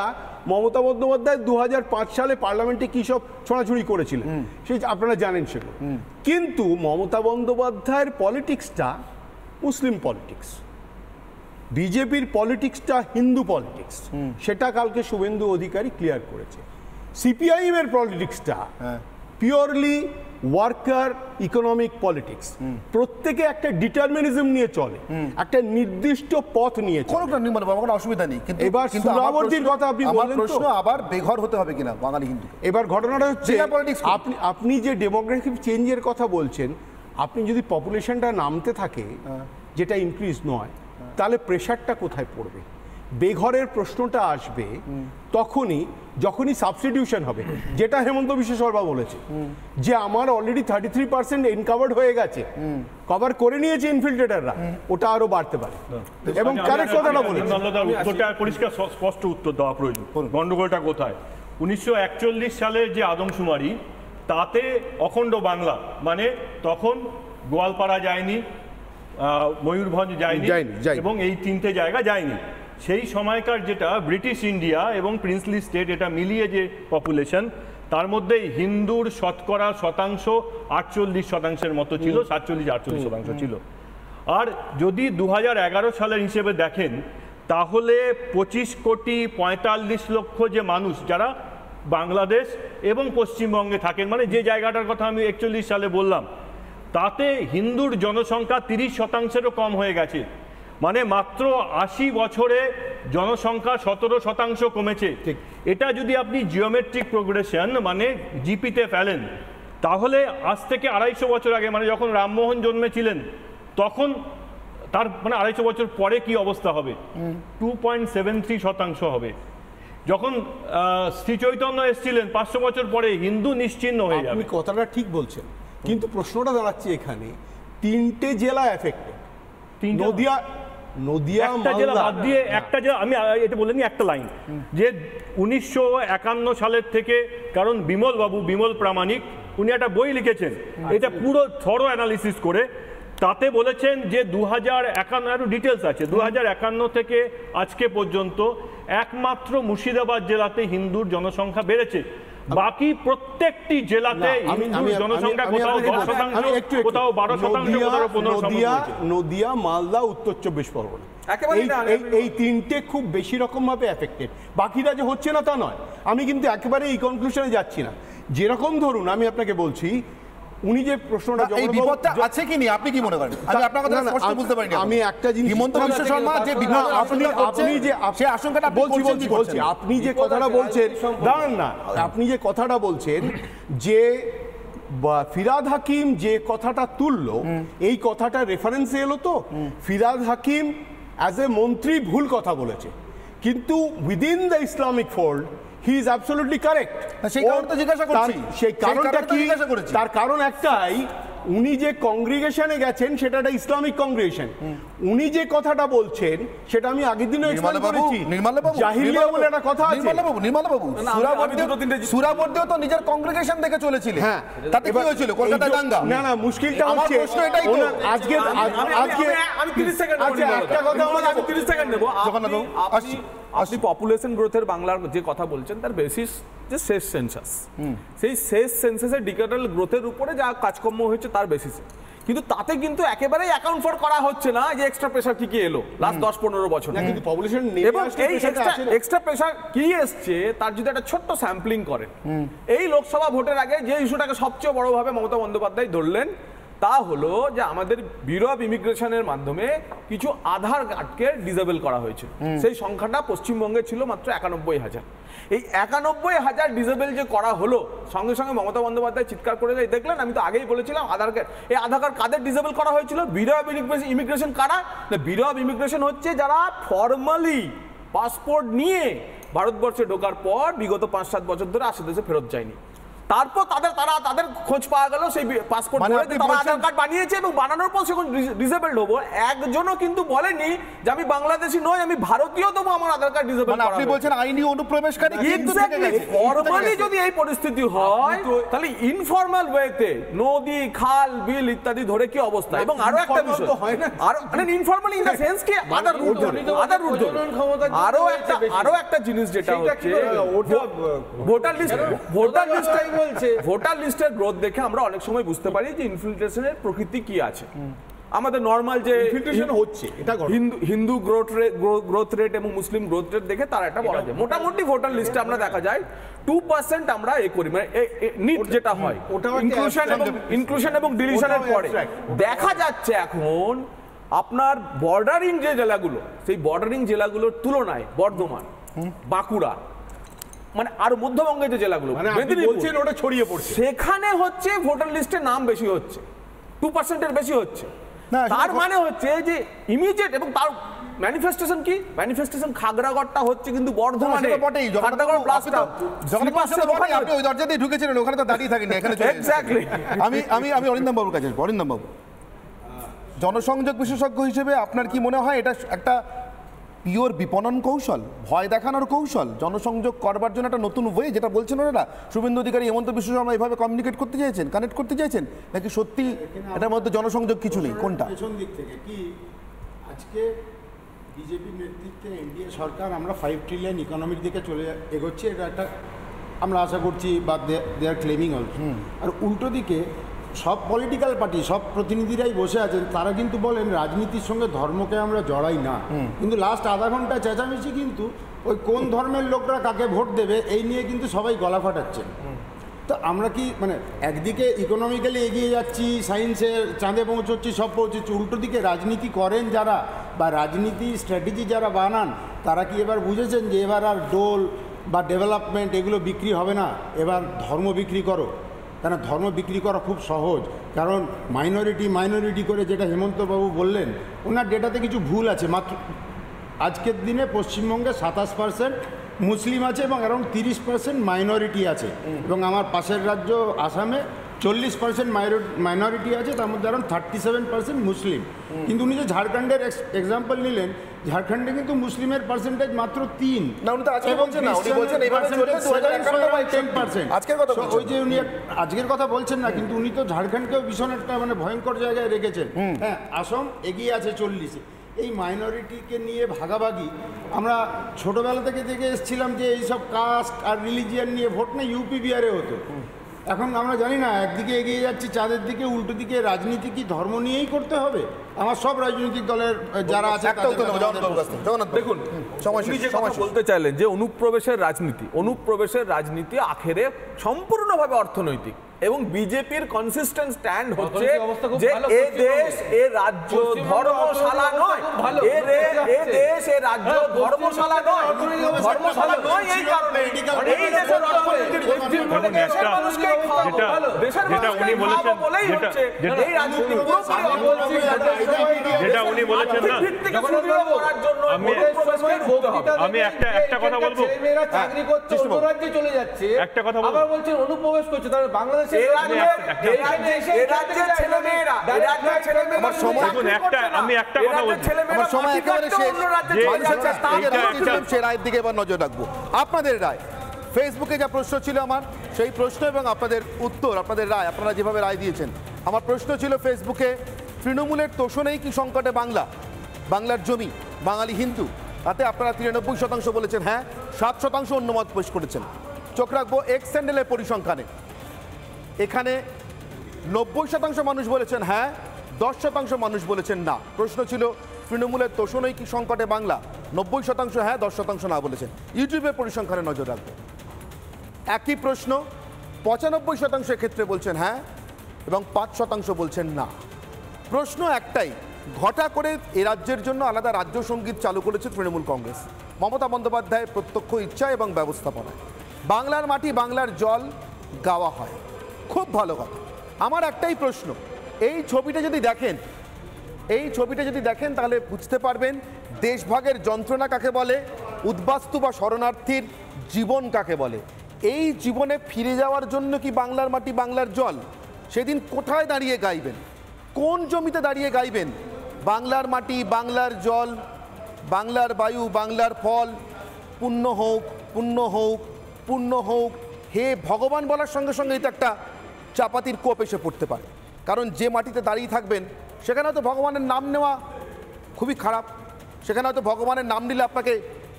মমতা বন্দ্যোপাধ্যায় 2005 সালে পার্লামেন্টে কী সব ছোঁড়াছুড়ি করেছিলেন, সেই আপনারা জানেন সেগুলো। কিন্তু মমতা বন্দ্যোপাধ্যায়ের পলিটিক্সটা মুসলিম পলিটিক্স, বিজেপির পলিটিক্সটা হিন্দু পলিটিক্স, সেটা কালকে শুভেন্দু অধিকারী ক্লিয়ার করেছে। সিপিআইএমের পলিটিক্সটা পিওরলি ওয়ার্কার ইকোনমিক পলিটিক্স, প্রত্যেকে একটা ডিটারমিনিজম নিয়ে চলে, একটা নির্দিষ্ট পথ নিয়ে চলে, কোনো অসুবিধা নেই। কিন্তু এবার সুরাবর্তীর কথা আপনি বললেন, প্রশ্ন আবার বেঘর হতে হবে কিনা বাঙালি হিন্দু। এবার ঘটনাটা হচ্ছে, আপনি যে ডেমোগ্রাফিক চেঞ্জের কথা বলছেন, আপনি যদি পপুলেশনটা নামতে থাকে, যেটা ইনক্রিজ নয়, তাহলে প্রেশারটা কোথায় পড়বে? বেঘরের প্রশ্নটা আসবে যখনই সাবস্টিটিউশন হবে, যেটা হেমন্ত বিশ্ব শর্মা বলেছে, যে আমার অলরেডি 33% ইনকাভার্ড হয়ে গেছে, কভার করে নিয়েছে ইনফিল্ট্রেটররা, ওটা আরো বাড়তে পারে। এবং কারেক্ট কথাটা বলেছে, পরিষ্কার স্পষ্ট উত্তর দেওয়া প্রয়োজন। গন্ডগোলটা কোথায়? 1941 সালের যে আদমশুমারি, তাতে অখণ্ড বাংলা, মানে তখন গোয়ালপাড়া যায়নি, ময়ূরভঞ্জ যায়নি, এবং এই 3টে জায়গা যায়নি। সেই সময়কার যেটা ব্রিটিশ ইন্ডিয়া এবং প্রিন্সলি স্টেট, এটা মিলিয়ে যে পপুলেশন, তার মধ্যে হিন্দুর শতকরা শতাংশ 48% মতো ছিল, 47-48% ছিল। আর যদি 2011 সালের হিসেবে দেখেন, তাহলে 25 কোটি 45 লক্ষ যে মানুষ যারা বাংলাদেশ এবং পশ্চিমবঙ্গে থাকেন, মানে যে জায়গাটার কথা আমি 41 সালে বললাম, তাতে হিন্দুর জনসংখ্যা 30%-এরও কম হয়ে গেছে। মানে মাত্র 80 বছরে জনসংখ্যা 17% কমেছে। এটা যদি আপনি জিওমেট্রিক প্রোগ্রেশন মানে জিপিতে ফেলেন, তাহলে আজ থেকে 250 বছর আগে, মানে যখন রামমোহন জন্মেছিলেন, তখন তার মানে 250 বছর পরে কি অবস্থা হবে? 2.73% হবে। যখন শ্রী চৈতন্য এসেছিলেন 500 বছর পরে, হিন্দু নিশ্চিহ্ন হয়ে যাবে। আপনি কথাটা ঠিক বলছেন, কিন্তু প্রশ্নটা দাঁড়াচ্ছে এখানে, 3টে জেলা এফেক্টেড, নদিয়া একটা জেলা বাদ দিয়ে একটা জেলা, আমি এটা বলিনি, একটা লাইন, যে 1951 সালের থেকে, কারণ বিমল প্রামাণিক, উনি একটা বই লিখেছেন, এটা পুরো থরো অ্যানালিসিস করে, তাতে বলেছেন যে 2051 ডিটেলস আছে, 2051 থেকে আজকে পর্যন্ত একমাত্র মুর্শিদাবাদ জেলাতে হিন্দুর জনসংখ্যা বেড়েছে, বাকি প্রত্যেকটি জেলাতে হিন্দুর জনসংখ্যা কোথাও 10%, কোথাও 12%, কোথাও 15%। নদিয়া, মালদা, উত্তর 24 পরগনা, এই 3টে খুব বেশি রকম ভাবে এফেক্টেড। বাকিরা যে হচ্ছে না তা নয়, আমি কিন্তু একেবারে এই কনক্লুশনে যাচ্ছি না। যেরকম ধরুন, আমি আপনাকে বলছি, উনি যে প্রশ্নটা এই বিপদটা আছে কি নেই আপনি কি মনে করেন? আমি আপনার কথা স্পষ্ট বুঝতে পারিনি। আমি একটা জিনিস হিমন্ত বিশ্ব শর্মা যে আপনি যে সে আশঙ্কাটা বলছি আপনি যে কথাটা বলছেন, দাঁড়ান না, আপনি যে কথাটা বলছেন যে ফিরহাদ হাকিম যে কথাটা তুললো এই কথাটা রেফারেন্সে এলো, তো ফিরহাদ হাকিম অ্যাজ এ মন্ত্রী ভুল কথা বলেছে, কিন্তু within the Islamic fold he is absolutely correct. সেই কারণটা জিজ্ঞাসা করছি। সেই কারণটা কি? তার কারণ একটাই, উনি যে কংগ্রিগেশনে গেছেন সেটা একটা ইসলামিক কংগ্রিগেশন। উনি যে কথাটা বলছেন সেটা আমি আগের দিনও এক্সপ্লেইন করেছি। জাহিলিয়া বলে একটা কথা আছে। নির্মলবাবু সুরাবর্দেও তো নিজের কংগ্রিগেশন থেকে চলেছিলেন। হ্যাঁ, তাতে কি হয়েছিল? কলকাতা দাঙ্গা। না না, মুশকিলটা হচ্ছে আজকে আমি 30 সেকেন্ড একটা কথা আমি 30 সেকেন্ড নেব। আপনি পপুলেশন গ্রোথের বাংলার যে কথা বলছেন তার বেসিস যে শেষ সেন্সাস, সেই শেষ সেন্সাসের ডিকেটাল গ্রোথের উপরে যা কাজকর্ম হয়েছে তার বেসিসে, কিন্তু তাতে কিন্তু একেবারেই অ্যাকাউন্ট ফর করা হচ্ছে না যে এক্সট্রা প্রেশার কি কি এলো লাস্ট 10-15 বছর। কিন্তু পপুলেশন এবং এই এক্সট্রা প্রেশার কি এসছে তার যদি একটা ছোট্ট স্যাম্পলিং করেন, এই লোকসভা ভোটের আগে যে ইস্যুটাকে সবচেয়ে বড়ভাবে মমতা বন্দ্যোপাধ্যায় ধরলেন তা হলো যে আমাদের ব্যুরো অফ ইমিগ্রেশনের মাধ্যমে কিছু আধার কার্ডকে ডিসেবল করা হয়েছে। সেই সংখ্যাটা পশ্চিমবঙ্গে ছিল মাত্র 91,000। এই 91,000 ডিসেবল যে করা হলো, সঙ্গে সঙ্গে মমতা বন্দ্যোপাধ্যায় চিৎকার করে যায়, দেখলেন আমি তো আগেই বলেছিলাম আধার কার্ড, এই আধার কার্ড কাদের ডিসেবল করা হয়েছিল? Bureau of immigration. কারা? ব্যুরো অফ ইমিগ্রেশন হচ্ছে যারা ফর্মালি পাসপোর্ট নিয়ে ভারতবর্ষে ঢোকার পর বিগত 5-7 বছর ধরে আশেপাশে ফেরত যায়নি, তারপর তাদের খোঁজ পাওয়া গেল সেই পাসপোর্ট ধরে তারা আধার কার্ড বানিয়েছে এবং বানানোর পর সেখন ডিসেবলড হবো। একজনও কিন্তু বলেনি যে আমি বাংলাদেশি নই, আমি ভারতীয়, তবু আমার আধার কার্ড ডিসেবল করা হবে। আপনি বলছেন আইনি অনুপ্রবেশকারী। ফর্মালি যদি এই পরিস্থিতি হয় তাহলে ইনফর্মাল ওয়েতে নদী, খাল, বিল ইত্যাদি ধরে কি অবস্থা? এবং আরো একটা বিষয়, আরো মানে ইনফর্মাল ইন দ্য সেন্স কি আদার রুট ধরে, আরো একটা জিনিস যেটা হচ্ছে ভোটার লিস্টের গ্রোথ দেখে আমরা অনেক সময় বুঝতে পারি যে ইনফিল্ট্রেশনের প্রকৃতি কি আছে। আমাদের নরমাল যে ইনফিল্ট্রেশন হচ্ছে, এটা হিন্দু গ্রোথ রেট এবং মুসলিম গ্রোথ রেট দেখে তার একটা বলা যায়। মোটামুটি ভোটার লিস্টে আমরা দেখা যায় 2% আমরা করি, মানে নিট যেটা হয় ইনক্লুশন এবং ডিলিশনের পরে দেখা যাচ্ছে এখন আপনার বর্ডারিং যে জেলাগুলো, সেই বর্ডারিং জেলাগুলোর তুলনায় বর্ধমান, বাঁকুড়া, মানে আর মধ্যবঙ্গের যে জেলাগুলো ওটা ছড়িয়ে পড়ছে, সেখানে হচ্ছে ভোটার লিস্টে নাম বেশি হচ্ছে, 2%-এর বেশি হচ্ছে। তার মানে হচ্ছে যে ইমিডিয়েট, এবং তার ম্যানিফেস্টেশন কি? ম্যানিফেস্টেশন খাগড়াগড়টা হচ্ছে কিন্তু বর্ধমানে, খাগড়াগড় ব্লাস্টটা আপনি ওই দরজা দিয়ে ঢুকেছিলেন, ওখানে তো দাঁড়িয়ে থাকেন এখানে। এক্স্যাক্টলি। আমি অরিন্দম বাবুর কাছে, অরিন্দম বাবু জনসংযোগ বিশেষজ্ঞ হিসেবে আপনার কি মনে হয় এটা একটা পিওর বিপণন কৌশল, ভয় দেখানোর কৌশল, জনসংযোগ করবার জন্য একটা নতুন ওয়ে, যেটা বলছেন ওরা শুভেন্দু অধিকারী, হেমন্ত বিশ্ব শর্মা এভাবে কমিউনিকেট করতে চাইছেন, কানেক্ট করতে চাইছেন, নাকি সত্যি এটার মধ্যে জনসংযোগ কিছু নেই? কোনটা? পেছন দিক থেকে কি আজকে বিজেপির নেতৃত্বে এনডিএ সরকার আমরা 5 ট্রিলিয়ন ইকোনমির দিকে চলে এগোচ্ছি, এটা একটা আমরা আশা করছি, বা দে আর ক্লেমিং অলসো। আর উল্টো দিকে সব পলিটিক্যাল পার্টি, সব প্রতিনিধিরাই বসে আছেন, তারা কিন্তু বলেন রাজনীতির সঙ্গে ধর্মকে আমরা জড়াই না, কিন্তু লাস্ট আধা ঘন্টা চেঁচামেচি কিন্তু ওই কোন ধর্মের লোকরা কাকে ভোট দেবে এই নিয়ে কিন্তু সবাই গলা ফাটাচ্ছেন। তো আমরা কি মানে একদিকে ইকোনমিক্যালি এগিয়ে যাচ্ছি, সায়েন্সের চাঁদে পৌঁছচ্ছি, সব পৌঁছচ্ছি, উল্টো দিকে রাজনীতি করেন যারা বা রাজনীতি স্ট্র্যাটেজি যারা বানান, তারা কি এবার বুঝেছেন যে এবার আর ডোল বা ডেভেলপমেন্ট এগুলো বিক্রি হবে না, এবার ধর্ম বিক্রি করো? কারণ ধর্ম বিক্রি করা খুব সহজ, কারণ মাইনরিটি করে যেটা হেমন্তবাবু বললেন, ওনার ডেটাতে কিছু ভুল আছে। মাত্র আজকের দিনে পশ্চিমবঙ্গে 27% মুসলিম আছে এবং অ্যারাউন্ড 30% মাইনরিটি আছে, এবং আমার পাশের রাজ্য আসামে 40% মাইনরিটি আছে, তার মধ্যে অ্যারাউন্ড 37% মুসলিম। কিন্তু উনি যে ঝাড়খণ্ডের এক্সাম্পল নিলেন, ঝাড়খণ্ডে কিন্তু মুসলিমের পার্সেন্টেজ মাত্র 3, ওই যে উনি আজকের কথা বলছেন না, কিন্তু উনি তো ঝাড়খণ্ডকেও ভীষণ একটা মানে ভয়ঙ্কর জায়গায় রেখেছেন। হ্যাঁ, আসাম এগিয়ে আছে 40-এ। এই মাইনরিটিকে নিয়ে ভাগাভাগি আমরা ছোটোবেলা থেকে দেখে এসেছিলাম যে এইসব কাস্ট আর রিলিজিয়ান নিয়ে ভোট না ইউপি বিহারে হতো, এখন আমরা জানি না, একদিকে এগিয়ে যাচ্ছি চাঁদের দিকে, উল্টো দিকে রাজনীতি কি ধর্ম নিয়েই করতে হবে? আমার সব রাজনৈতিক দলের যারা আছে দেখুন, উনি যে কথা বলতে চাইলেন যে অনুপ্রবেশের রাজনীতি আখেরে সম্পূর্ণভাবে অর্থনৈতিক, এবং বিজেপির কনসিস্টেন্ট স্ট্যান্ড হচ্ছে যে এ দেশ এ রাজ্য ধর্মশালা নয়, এ দেশ এ রাজ্য ধর্মশালা নয়, ধর্মশালা নয়। এই কারণে এই দেশের অর্থনীতির ভিত্তি দেশের মানুষকে খাওয়াবো, দেশের মানুষকে খাওয়াবো বলেই হচ্ছে এই রাজনীতি পুরোপুরি যেটা উনি বলেছেন না, আমি একটা কথা বলবো, চাকরি করছে অন্য রাজ্যে চলে যাচ্ছে, একটা কথা বলবো, আবার বলছেন অনুপ্রবেশ করছে, তাহলে বাংলাদেশ আমি একটা কথা বলছি, সে রায়ের দিকে এবার নজর রাখবো। আপনাদের রায়, ফেসবুকে যা প্রশ্ন ছিল আমার, সেই প্রশ্ন এবং আপনাদের উত্তর, আপনাদের রায়, আপনারা যেভাবে রায় দিয়েছেন। আমার প্রশ্ন ছিল ফেসবুকে, তৃণমূলের তোষণেই কি সংকটে বাংলা, বাংলার জমি, বাঙালি হিন্দু? তাতে আপনারা 93% বলেছেন হ্যাঁ, 7% অন্য মত পেশ করেছেন। চোখ রাখবো এক্স স্যান্ডেলের পরিসংখ্যানে, এখানে 90% মানুষ বলেছেন হ্যাঁ, 10% মানুষ বলেছেন না। প্রশ্ন ছিল তৃণমূলের তোষণই কি সংকটে বাংলা, 90% হ্যাঁ, 10% না বলেছেন। ইউটিউবের পরিসংখ্যানে নজর রাখবো, একই প্রশ্ন, 95% ক্ষেত্রে বলছেন হ্যাঁ এবং 5% বলছেন না। প্রশ্ন একটাই, ঘটা করে এ রাজ্যের জন্য আলাদা রাজ্য সঙ্গীত চালু করেছে তৃণমূল কংগ্রেস, মমতা বন্দ্যোপাধ্যায়ের প্রত্যক্ষ ইচ্ছা এবং ব্যবস্থাপনায়। বাংলার মাটি বাংলার জল গাওয়া হয়, খুব ভালো কথা। আমার একটাই প্রশ্ন, এই ছবিটা যদি দেখেন তাহলে বুঝতে পারবেন দেশভাগের যন্ত্রণা কাকে বলে, উদ্বাস্তু বা শরণার্থীর জীবন কাকে বলে। এই জীবনে ফিরে যাওয়ার জন্য কি বাংলার মাটি বাংলার জল? সেদিন কোথায় দাঁড়িয়ে গাইবেন, কোন জমিতে দাঁড়িয়ে গাইবেন? বাংলার মাটি বাংলার জল, বাংলার বায়ু বাংলার ফল, পুণ্য হোক পুণ্য হোক পুণ্য হোক, হে ভগবান বলার সঙ্গে সঙ্গে এটা একটা চাপাতির কোপ এসে পড়তে পারে। কারণ যে মাটিতে দাঁড়িয়ে থাকবেন সেখানে হয়তো ভগবানের নাম নেওয়া খুবই খারাপ, সেখানে হয়তো ভগবানের নাম নিলে আপনাকে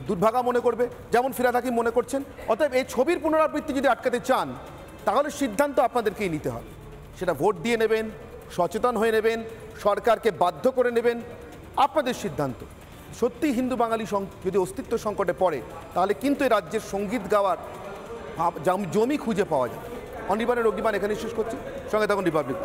দুর্ভাগা মনে করবে, যেমন ফিরাদ হাকিম মনে করছেন। অতএব এই ছবির পুনরাবৃত্তি যদি আটকাতে চান তাহলে সিদ্ধান্ত আপনাদেরকেই নিতে হবে, সেটা ভোট দিয়ে নেবেন, সচেতন হয়ে নেবেন, সরকারকে বাধ্য করে নেবেন, আপনাদের সিদ্ধান্ত। সত্যি হিন্দু বাঙালি যদি অস্তিত্ব সংকটে পড়ে তাহলে কিন্তু এই রাজ্যের সঙ্গীত গাওয়ার জমি খুঁজে পাওয়া যায়। অনির্বাণের অগ্নিবাণ এখানে শেষ করছি, সঙ্গে থাকুন রিপাবলিক।